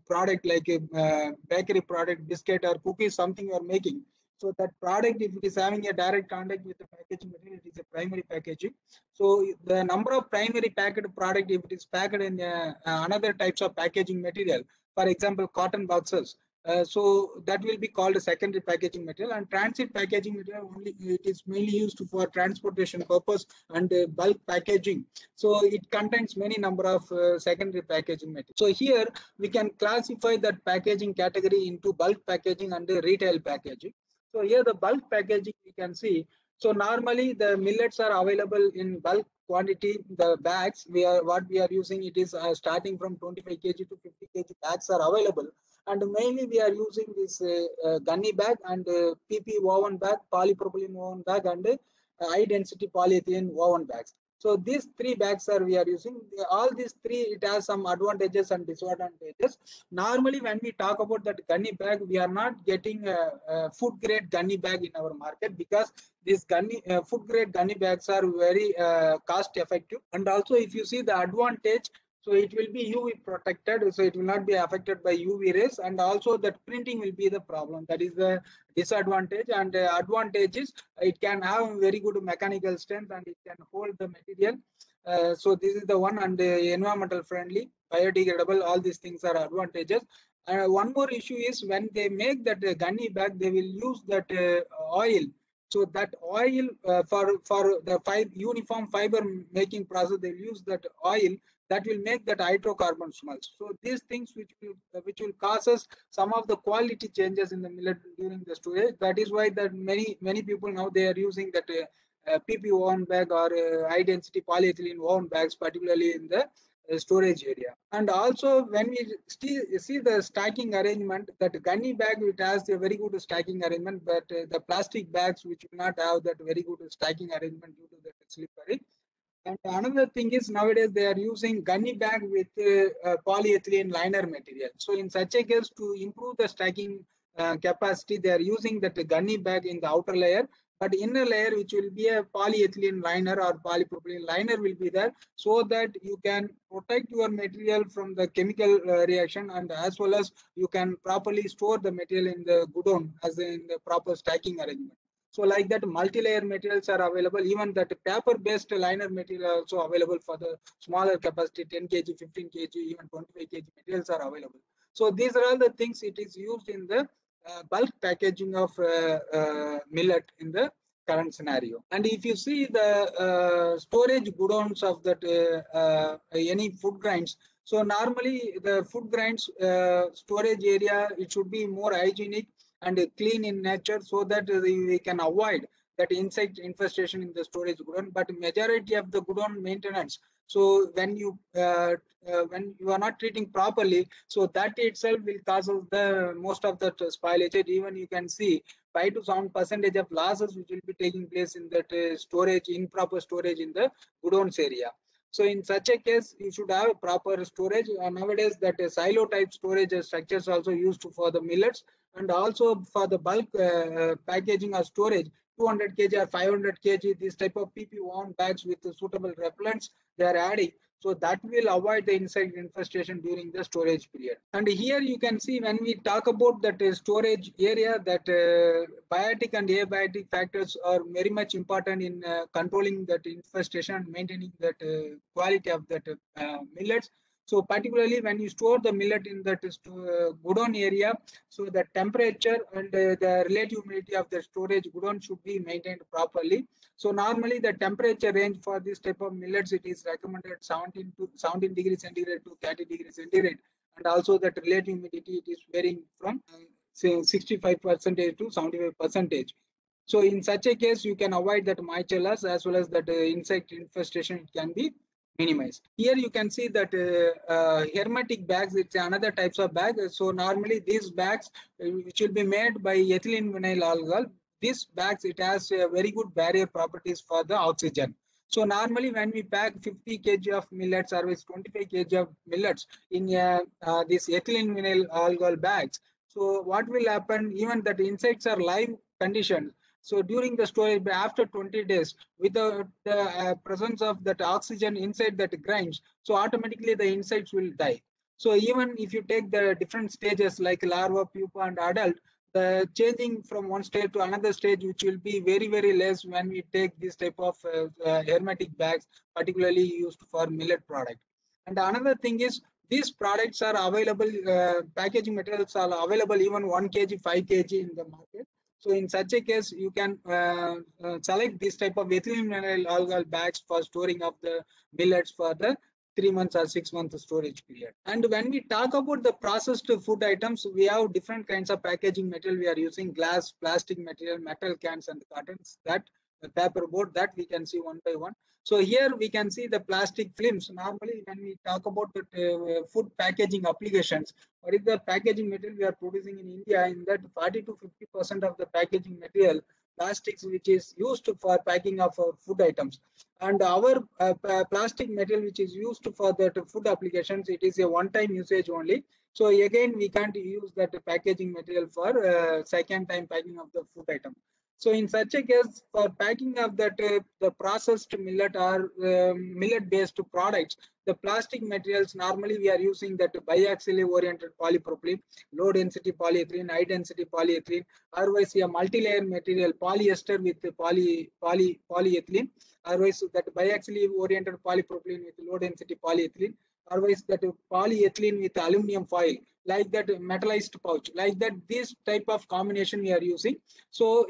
product like a bakery product, biscuit or cookies, something you are making, So that product, if it is having a direct contact with the packaging material, it is a primary packaging. So the number of primary packed product, if it is packed in another types of packaging material, for example, cotton boxes, so that will be called a secondary packaging material. And transit packaging material only, it is mainly used for transportation purpose and bulk packaging. So it contains many number of secondary packaging material. So here we can classify that packaging category into bulk packaging and retail packaging. So here the bulk packaging we can see. So normally the millets are available in bulk quantity. The bags what we are using, it is starting from 25 kg to 50 kg bags are available. And mainly we are using this gunny bag and PP woven bag, polypropylene woven bag, and high density polyethylene woven bags. So these three bags are we are using. All these three, it has some advantages and disadvantages. Normally, when we talk about that gunny bag, we are not getting a food grade gunny bag in our market, because these food grade gunny bags are very cost effective. And also, if you see the advantage, so it will be UV protected, so it will not be affected by UV rays, and also that printing will be the problem. That is the disadvantage. And advantage is it can have very good mechanical strength and it can hold the material. So this is the one. And environmental friendly, biodegradable, all these things are advantages. One more issue is when they make that gunny bag, they will use that oil. So that oil for the uniform fiber making process, they will use that oil that will make that hydrocarbon smells. So these things which will cause us some of the quality changes in the millet during the storage. That is why that many people now they are using that PP woven bag or high density polyethylene woven bags, particularly in the storage area. And also when we see the stacking arrangement, that gunny bag, it has a very good stacking arrangement, but the plastic bags which will not have that very good stacking arrangement due to the slippery. And another thing is nowadays they are using gunny bag with polyethylene liner material. So in such a case, to improve the stacking capacity, they are using that gunny bag in the outer layer, but inner layer which will be a polyethylene liner or polypropylene liner will be there, so that you can protect your material from the chemical reaction, and as well as you can properly store the material in the godown as in the proper stacking arrangement. So like that, multi-layer materials are available. Even that paper-based liner material also available for the smaller capacity, 10 kg, 15 kg, even 25 kg materials are available. So these are all the things it is used in the bulk packaging of millet in the current scenario. And if you see the storage godowns of that any food grains, so normally the food grains storage area, it should be more hygienic and clean in nature, so that we can avoid that insect infestation in the storage godown. But majority of the godown maintenance, so when you are not treating properly, so that itself will cause the most of the spoilage. Even you can see 5 to 7% of losses which will be taking place in that storage, improper storage in the godowns area. So in such a case, you should have a proper storage. Nowadays, that silo type storage structures also used for the millets, and also for the bulk packaging or storage, 200 kg or 500 kg, this type of PP woven bags with suitable repellents they are adding. So that will avoid the insect infestation during the storage period. And here you can see when we talk about that storage area, that biotic and abiotic factors are very much important in controlling that infestation and maintaining that quality of that millets. So particularly when you store the millet in that godown area, so the temperature and the relative humidity of the storage godown should be maintained properly. So normally the temperature range for this type of millets, it is recommended 17 degrees centigrade to 30 degrees centigrade. And also that relative humidity, it is varying from say 65% to 75%. So in such a case, you can avoid that moisture loss as well as that insect infestation can be minimized. Here you can see that hermetic bags, it's another types of bag. So normally these bags which will be made by ethylene vinyl alcohol, these bags, it has very good barrier properties for the oxygen. So normally when we pack 50 kg of millets or 25 kg of millets in this ethylene vinyl alcohol bags, so what will happen, even that insects are live conditions. So during the storage, after 20 days, without the presence of that oxygen inside that grains, so automatically the insects will die. So even if you take the different stages like larva, pupa, and adult, the changing from one stage to another stage, which will be very, very less when we take this type of hermetic bags, particularly used for millet product. And another thing is, these products are available, packaging materials are available even 1 kg, 5 kg in the market. So in such a case, you can select this type of ethylene mineral algal bags for storing of the millets for the 3 months or 6 months storage period. And when we talk about the processed food items, we have different kinds of packaging material. We are using glass, plastic material, metal cans, and cartons, that paper board, that we can see one by one. So here we can see the plastic films. Normally, when we talk about the food packaging applications, what is the packaging material we are producing in India? In that 40 to 50% of the packaging material, plastics, which is used for packing of food items. And our plastic material, which is used for the food applications, it is a one-time usage only. So again, we can't use that packaging material for second time packing of the food item. So in such a case, for packing of that the processed millet or millet-based products, the plastic materials, normally we are using that biaxially oriented polypropylene, low density polyethylene, high density polyethylene, otherwise a multi-layer material, polyester with polyethylene, otherwise that biaxially oriented polypropylene with low density polyethylene, otherwise that polyethylene with aluminum foil, like that metallized pouch, like that, this type of combination we are using. So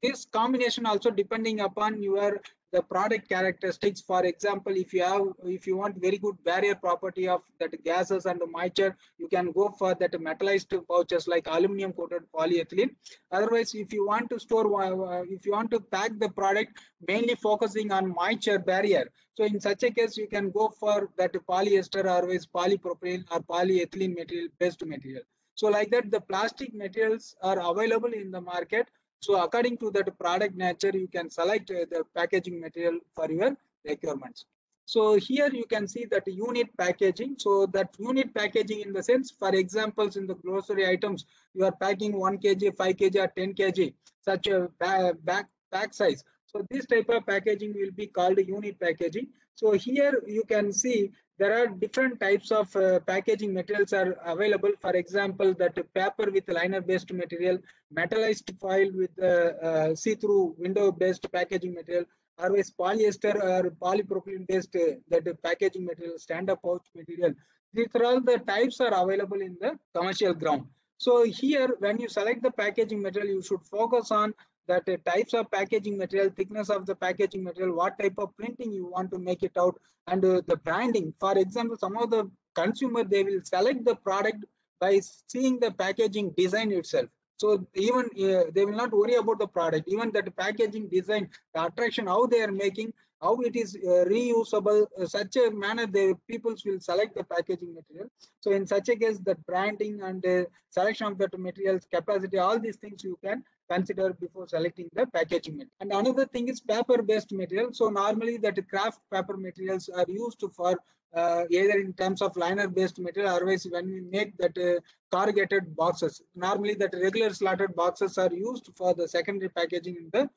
this combination also depending upon your the product characteristics. For example, if you want very good barrier property of that gases and moisture, you can go for that metallized pouches like aluminum coated polyethylene. Otherwise, if you want to store, if you want to pack the product mainly focusing on moisture barrier, so in such a case, you can go for that polyester or otherwise polypropylene or polyethylene material based material. So like that, the plastic materials are available in the market. So according to that product nature, you can select the packaging material for your requirements. So here you can see that unit packaging. So that unit packaging in the sense, for examples, in the grocery items, you are packing 1 kg, 5 kg or 10 kg, such a pack size. So this type of packaging will be called unit packaging. So here you can see there are different types of packaging materials are available. For example, that paper with liner based material, metallized foil with see-through window based packaging material, otherwise polyester or polypropylene based that packaging material, stand-up pouch material. These are all the types are available in the commercial ground. So here, when you select the packaging material, you should focus on that types of packaging material, thickness of the packaging material, what type of printing you want to make it out, and the branding. For example, some of the consumer, they will select the product by seeing the packaging design itself. So even they will not worry about the product, even that packaging design, the attraction, how they are making, how it is reusable, such a manner the people will select the packaging material. So in such a case, the branding and selection of that materials, capacity, all these things you can consider before selecting the packaging material. And another thing is paper based material. So normally that craft paper materials are used for either in terms of liner based material, otherwise when we make that corrugated boxes, normally that regular slotted boxes are used for the secondary packaging in the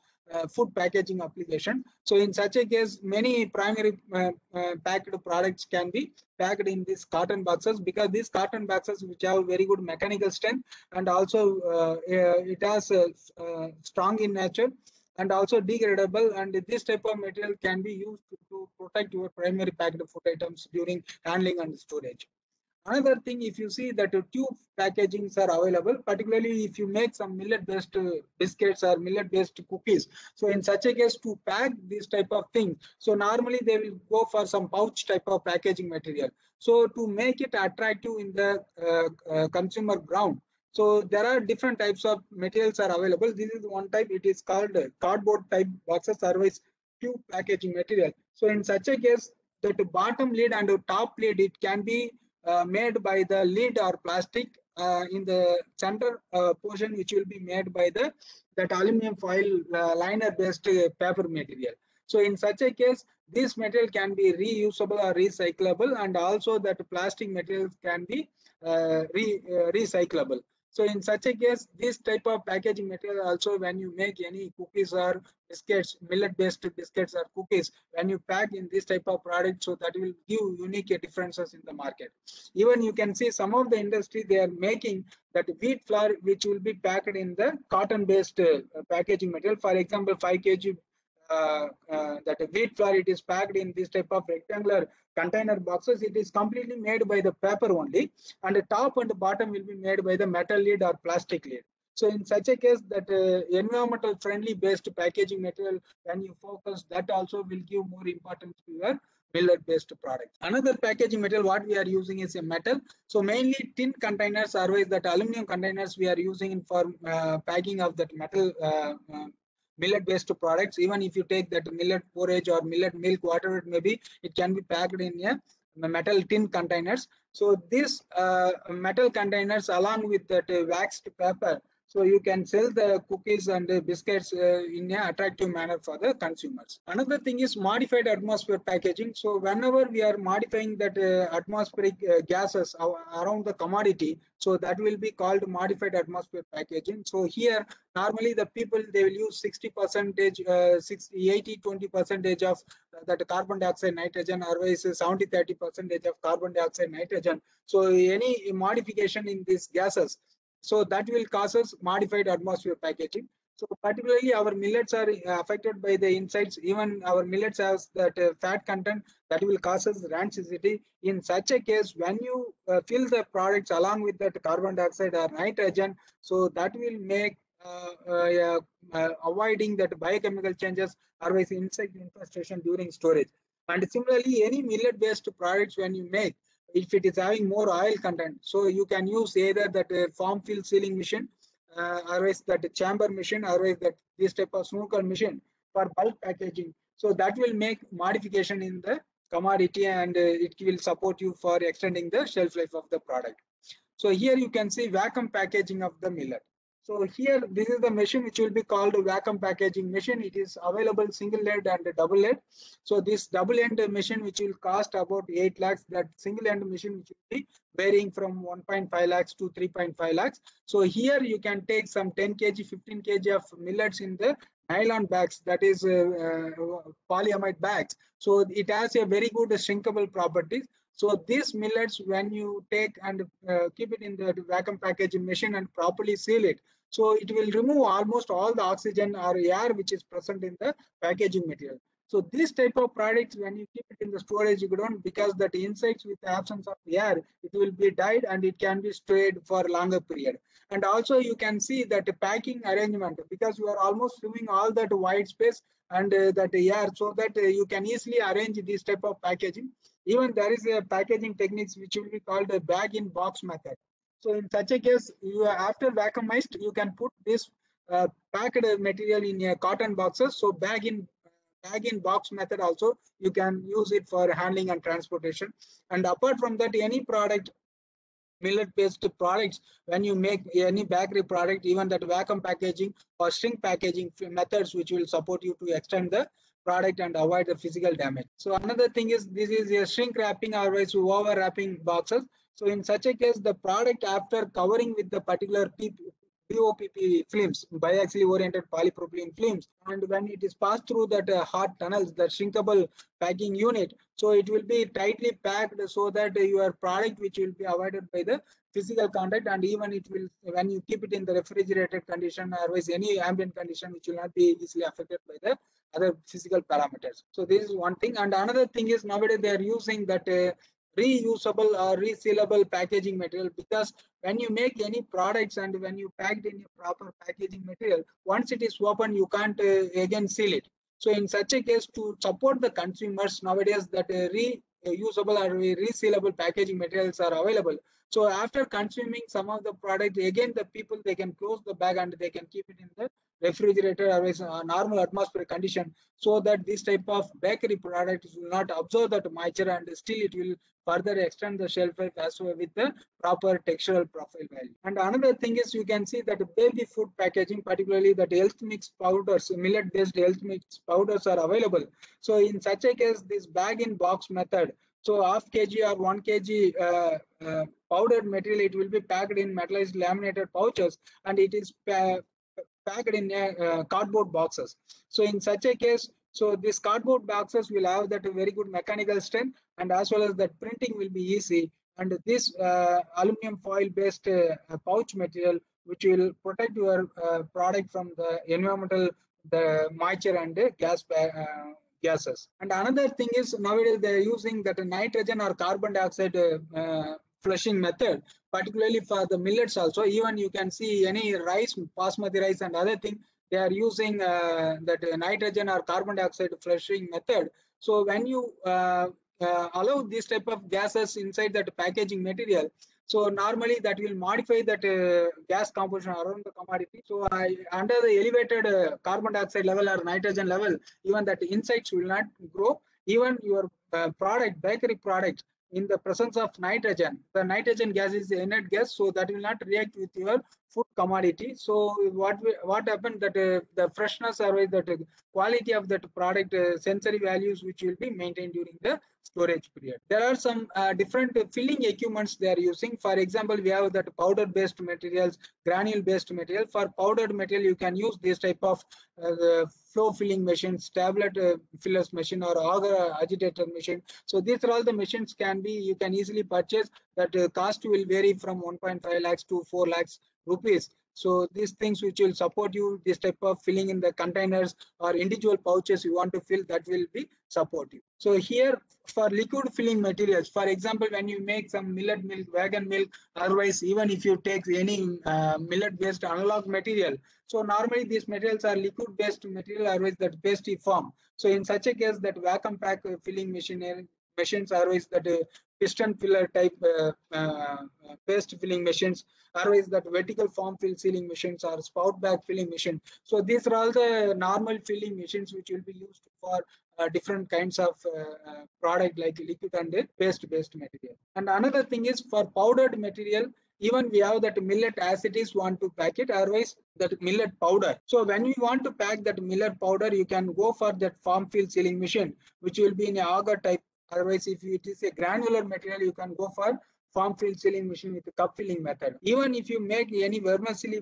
food packaging application. So in such a case, many primary packed products can be packed in these carton boxes, because these carton boxes, which have very good mechanical strength, and also it has strong in nature and also degradable, and this type of material can be used to protect your primary packed food items during handling and storage. Another thing, if you see that tube packagings are available, particularly if you make some millet-based biscuits or millet-based cookies. So in such a case, to pack this type of thing, so normally they will go for some pouch type of packaging material. So to make it attractive in the consumer ground, so there are different types of materials are available. This is one type. It is called cardboard type boxes, otherwise tube packaging material. So in such a case, that bottom lid and top lid, it can be made by the lid or plastic in the center portion, which will be made by that aluminum foil liner based paper material. So in such a case, this material can be reusable or recyclable, and also that plastic materials can be recyclable. So in such a case, this type of packaging material also, when you make any cookies or biscuits, millet-based biscuits or cookies, when you pack in this type of product, so that will give unique differences in the market. Even you can see some of the industry, they are making that wheat flour, which will be packed in the cotton-based packaging material. For example, 5 kg that wheat flour, it is packed in this type of rectangular container boxes. It is completely made by the paper only, and the top and the bottom will be made by the metal lid or plastic lid. So in such a case, that environmental friendly based packaging material, when you focus, that also will give more importance to your millet based product. Another packaging material what we are using is a metal. So mainly tin containers, otherwise that aluminum containers we are using for packing of that metal millet based products. Even if you take that millet porridge or millet milk, whatever it may be, it can be packed in a metal tin containers. So these metal containers along with that waxed paper, so you can sell the cookies and biscuits in an attractive manner for the consumers. Another thing is modified atmosphere packaging. So whenever we are modifying that atmospheric gases around the commodity, so that will be called modified atmosphere packaging. So here normally the people, they will use 60%, 80-20% of that carbon dioxide nitrogen, otherwise 70-30% of carbon dioxide nitrogen. So any modification in these gases, so that will cause us modified atmosphere packaging. So particularly our millets are affected by the insides. Even our millets has that fat content that will cause us rancidity. In such a case, when you fill the products along with that carbon dioxide or nitrogen, so that will make avoiding that biochemical changes, otherwise insect infestation during storage. And similarly, any millet based products when you make, if it is having more oil content, so you can use either that form fill sealing machine, otherwise that chamber machine, otherwise that this type of snooker machine for bulk packaging. So that will make modification in the commodity, and it will support you for extending the shelf life of the product. So here you can see vacuum packaging of the millet. So here, this is the machine which will be called vacuum packaging machine. It is available single lead and double lead. So this double end machine, which will cost about 8 lakhs, that single end machine which will be varying from 1.5 lakhs to 3.5 lakhs. So here you can take some 10 kg, 15 kg of millets in the nylon bags, that is polyamide bags. So it has a very good shrinkable properties. So these millets, when you take and keep it in the vacuum packaging machine and properly seal it, so it will remove almost all the oxygen or air which is present in the packaging material. So this type of products, when you keep it in the storage, you don't, because that insects with the absence of air, it will be died and it can be stored for longer period. And also you can see that the packing arrangement, because you are almost removing all that white space and that air, so that you can easily arrange this type of packaging. Even there is a packaging techniques which will be called a bag in box method. So in such a case, you after vacuumized, you can put this packed material in a cotton boxes. So bag in box method also you can use it for handling and transportation. And apart from that, any product, millet based products, when you make any bakery product, even that vacuum packaging or shrink packaging methods which will support you to extend the product and avoid the physical damage. So another thing is, this is a shrink wrapping, otherwise over wrapping boxes. So in such a case, the product after covering with the particular BOPP films, biaxially oriented polypropylene films, and when it is passed through that hot tunnels, the shrinkable packing unit, so it will be tightly packed so that your product which will be avoided by the physical contact, and even it will, when you keep it in the refrigerated condition, otherwise any ambient condition, which will not be easily affected by the other physical parameters. So this is one thing. And another thing is, nowadays they are using that reusable or resealable packaging material, because when you make any products and when you pack it in a proper packaging material, once it is open, you can't again seal it. So in such a case, to support the consumers, nowadays that reusable or resealable packaging materials are available. So after consuming some of the product, again the people, they can close the bag and they can keep it in the refrigerator or normal atmospheric condition, so that this type of bakery products will not absorb that moisture, and still it will further extend the shelf life as well with the proper textural profile value. And another thing is, you can see that baby food packaging, particularly that health mix powders, millet based health mix powders are available. So in such a case, this bag in box method, so half kg or 1 kg powdered material, it will be packed in metallized laminated pouches, and it is packed in cardboard boxes. So in such a case, so these cardboard boxes will have that very good mechanical strength, and as well as that printing will be easy. And this aluminum foil based pouch material, which will protect your product from the environmental, the moisture and gases. And another thing is, nowadays they are using that nitrogen or carbon dioxide flushing method, particularly for the millets also. Even you can see any rice, basmati rice and other thing, they are using that nitrogen or carbon dioxide flushing method. So when you allow this type of gases inside that packaging material, so normally that will modify that gas composition around the commodity. So under the elevated carbon dioxide level or nitrogen level, even that insects will not grow. Even your product, bakery product, in the presence of nitrogen, the nitrogen gas is the inert gas, so that will not react with your food commodity. So what happened that the freshness or the quality of that product, sensory values, which will be maintained during the storage period. There are some different filling equipments they are using. For example, we have that powder based materials, granule based material. For powdered material, you can use this type of flow filling machines, tablet fillers machine, or other agitator machine. So these are all the machines you can easily purchase. That cost will vary from 1.5 lakhs to 4 lakhs rupees. So these things which will support you, this type of filling in the containers or individual pouches you want to fill, that will be supportive. So here for liquid filling materials, for example, when you make some millet milk, wagon milk, otherwise even if you take any millet based analog material, so normally these materials are liquid based material, otherwise that pasty form. So in such a case, that vacuum pack filling machines, otherwise that piston filler type paste filling machines, otherwise that vertical form fill sealing machines or spout bag filling machine. So these are all the normal filling machines which will be used for different kinds of product like liquid and paste based material. And another thing is for powdered material, even we have that millet as it is want to pack it, otherwise that millet powder. So when you want to pack that millet powder, you can go for that form fill sealing machine, which will be in a auger type. Otherwise, if it is a granular material, you can go for form fill sealing machine with the cup filling method. Even if you make any vermicelli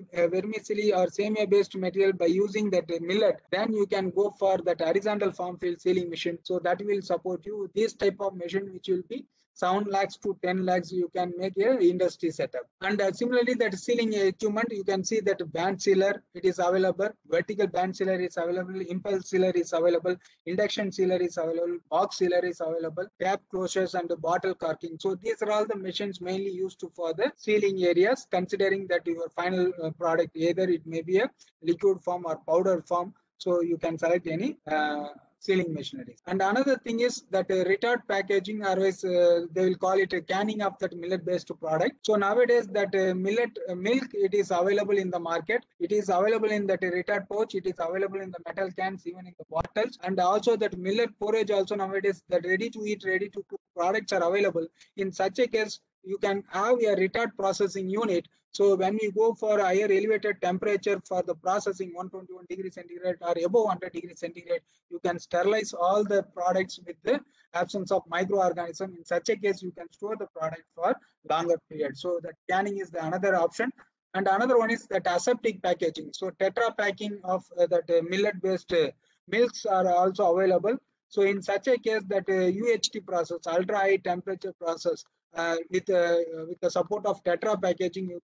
or semia based material by using that millet, then you can go for that horizontal form fill sealing machine. So that will support you. This type of machine, which will be 7 lakhs to 10 lakhs, you can make a industry setup. And similarly, that sealing equipment, you can see that band sealer, it is available. Vertical band sealer is available. Impulse sealer is available. Induction sealer is available. Box sealer is available. Tap closures and bottle corking. So these are all the machines mainly used for the sealing areas, considering that your final product, either it may be a liquid form or powder form. So you can select any sealing machineries. And another thing is that retard packaging, otherwise they will call it a canning of that millet based product. So nowadays that millet milk, it is available in the market. It is available in that retard pouch. It is available in the metal cans, even in the bottles. And also that millet porridge also nowadays, that ready to eat, ready to cook products are available. In such a case, you can have a retard processing unit. So when you go for a higher elevated temperature for the processing, 121 degrees centigrade or above 100 degrees centigrade, you can sterilize all the products with the absence of microorganisms. In such a case, you can store the product for longer period. So that canning is the another option. And another one is that aseptic packaging. So tetra packing of that millet based milks are also available. So in such a case, that UHT process, ultra high temperature process, with the support of tetra packaging, you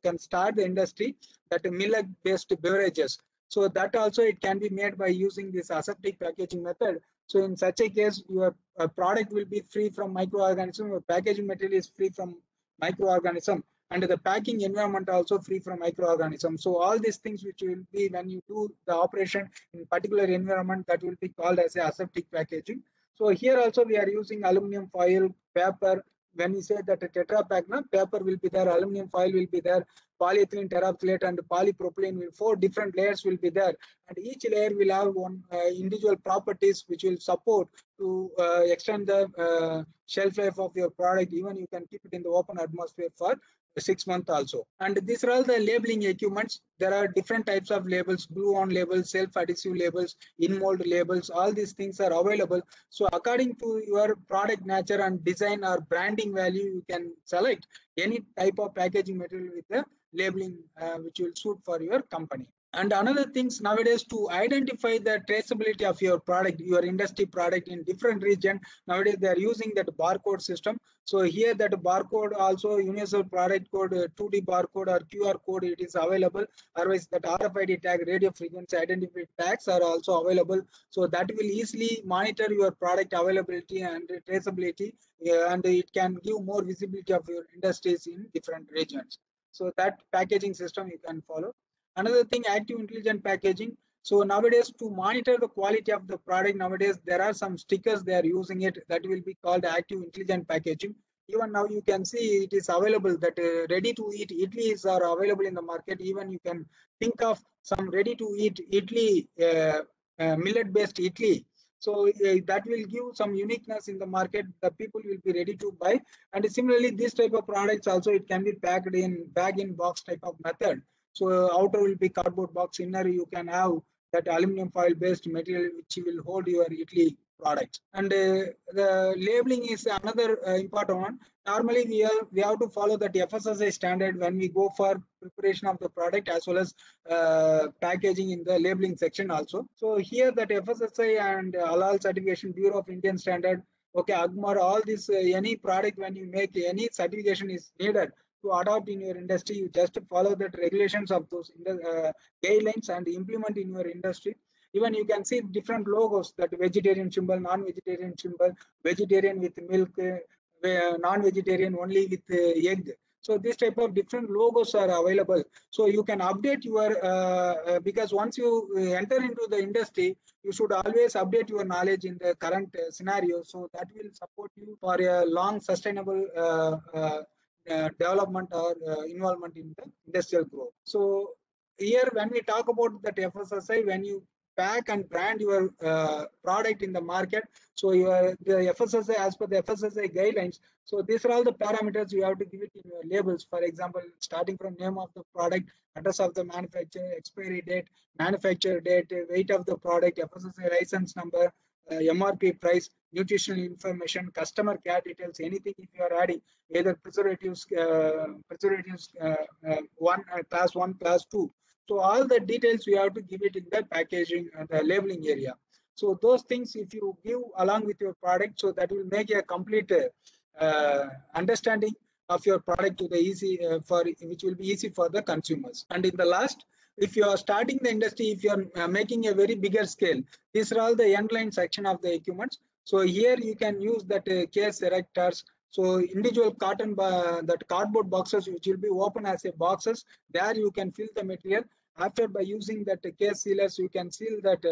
can start the industry that millet based beverages. So that also it can be made by using this aseptic packaging method. So in such a case, your product will be free from microorganisms. Your packaging material is free from microorganism, and the packing environment also free from microorganisms. So all these things which will be when you do the operation in particular environment, that will be called as a aseptic packaging. So here also we are using aluminum foil, paper. When we say that a tetra pack, paper will be there, aluminum foil will be there, polyethylene terephthalate and polypropylene will 4 different layers will be there, and each layer will have one individual properties which will support to extend the shelf life of your product. Even you can keep it in the open atmosphere for 6 months also. And these are all the labeling equipments. There are different types of labels, glue-on labels, self-adhesive labels, in-mold labels. All these things are available. So according to your product nature and design or branding value, you can select any type of packaging material with the labeling which will suit for your company. And another things nowadays, to identify the traceability of your product, your industry product in different region, nowadays they are using that barcode system. So here that barcode also universal product code, 2D barcode or QR code, it is available. Otherwise that RFID tag, radio frequency identifier tags are also available. So that will easily monitor your product availability and traceability, and it can give more visibility of your industries in different regions. So that packaging system you can follow. Another thing, active intelligent packaging. So nowadays, to monitor the quality of the product, nowadays there are some stickers they are using it that will be called active intelligent packaging. Even now you can see it is available that ready to eat idlis are available in the market. Even you can think of some ready to eat idli, millet based idli. So that will give some uniqueness in the market. The people will be ready to buy. And similarly, this type of products also it can be packed in bag in box type of method. So outer will be cardboard box, inner you can have that aluminum foil based material which will hold your idli product. And the labeling is another important one. Normally we have to follow that FSSAI standard when we go for preparation of the product as well as packaging in the labeling section also. So here that FSSAI and Halal Certification Bureau of Indian Standard, okay, AGMAR, all this any product when you make any certification is needed to adopt in your industry. You just follow the regulations of those guidelines and implement in your industry. Even you can see different logos, that vegetarian symbol, non-vegetarian symbol, vegetarian with milk, non-vegetarian only with egg. So this type of different logos are available. So you can update your, because once you enter into the industry, you should always update your knowledge in the current scenario. So that will support you for a long sustainable development or involvement in the industrial growth. So here when we talk about that FSSAI, when you pack and brand your product in the market, so the FSSAI, as per the FSSAI guidelines, so these are all the parameters you have to give it in your labels. For example, starting from name of the product, address of the manufacturer, expiry date, manufacturer date, weight of the product, FSSAI license number, MRP price, nutritional information, customer care details, anything if you are adding, either preservatives, class 1, class 2. So all the details we have to give it in the packaging and the labeling area. So those things if you give along with your product, so that will make a complete understanding of your product to the easy which will be easy for the consumers. And in the last, if you are starting the industry, if you are making a very bigger scale, these are all the end line section of the equipments. So here you can use that case erectors. So individual that cardboard boxes which will be open as a boxes, there you can fill the material. After by using that case sealers, you can seal that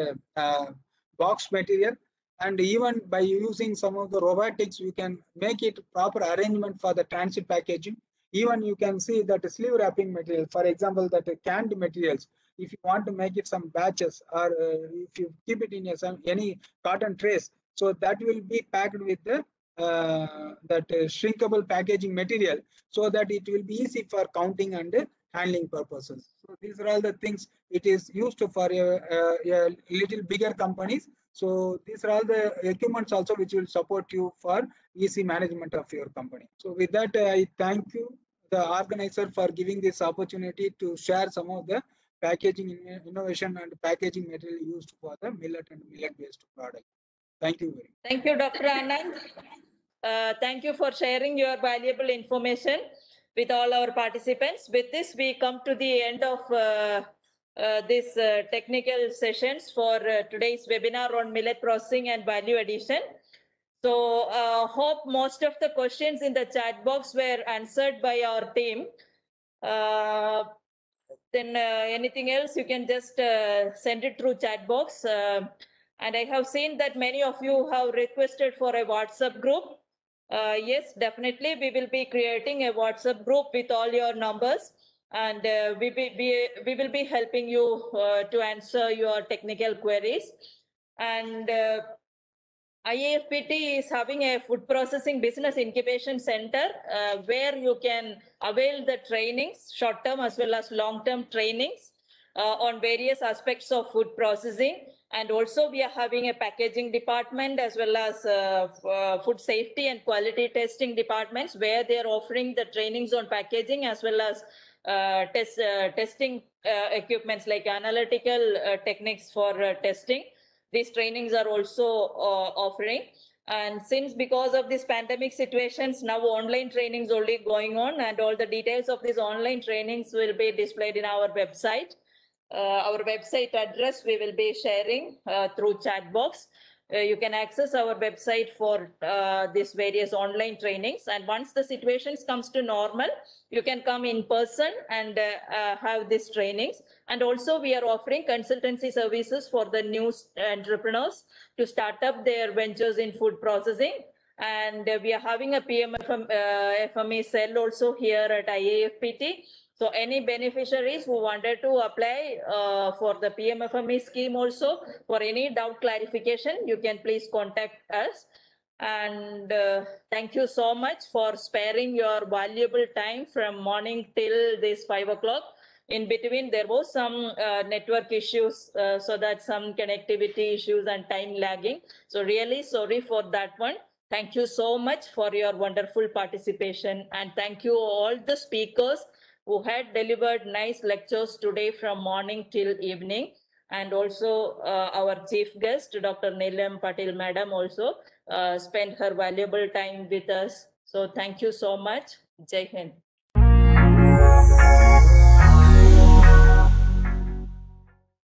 box material. And even by using some of the robotics, you can make it proper arrangement for the transit packaging. Even you can see that sleeve wrapping material, for example, that canned materials, if you want to make it some batches or if you keep it in any cotton trays, so that will be packed with the shrinkable packaging material, so that it will be easy for counting and handling purposes. So these are all the things it is used for a little bigger companies. So these are all the equipments also which will support you for easy management of your company. So with that, I thank you, the organizer, for giving this opportunity to share some of the packaging innovation and packaging material used for the millet and millet based product. Thank you very much. Thank you, Dr. Anand. Thank you for sharing your valuable information with all our participants. With this, we come to the end of this technical sessions for today's webinar on millet processing and value addition. So hope most of the questions in the chat box were answered by our team. Then anything else, you can just send it through chat box. And I have seen that many of you have requested for a WhatsApp group. Yes, definitely, we will be creating a WhatsApp group with all your numbers, and we will be helping you to answer your technical queries. And IIFPT is having a food processing business incubation center where you can avail the trainings, short-term as well as long-term trainings on various aspects of food processing. And also we are having a packaging department as well as food safety and quality testing departments where they are offering the trainings on packaging as well as testing equipments like analytical techniques for testing. These trainings are also offering. And since because of this pandemic situations, now online trainings only going on, and all the details of these online trainings will be displayed in our website. Our website address we will be sharing through chat box. You can access our website for these various online trainings. And once the situations comes to normal, you can come in person and have these trainings. And also we are offering consultancy services for the new entrepreneurs to start up their ventures in food processing. And we are having a FME cell also here at IIFPT. So any beneficiaries who wanted to apply for the PMFME scheme also, for any doubt clarification, you can please contact us. And thank you so much for sparing your valuable time from morning till this 5 o'clock. In between, there was some network issues, so that some connectivity issues and time lagging. So really sorry for that one. Thank you so much for your wonderful participation. And thank you all the speakers who had delivered nice lectures today from morning till evening. And also our chief guest, Dr. Neelam Patil Madam, also spent her valuable time with us. So thank you so much. Jai Hind.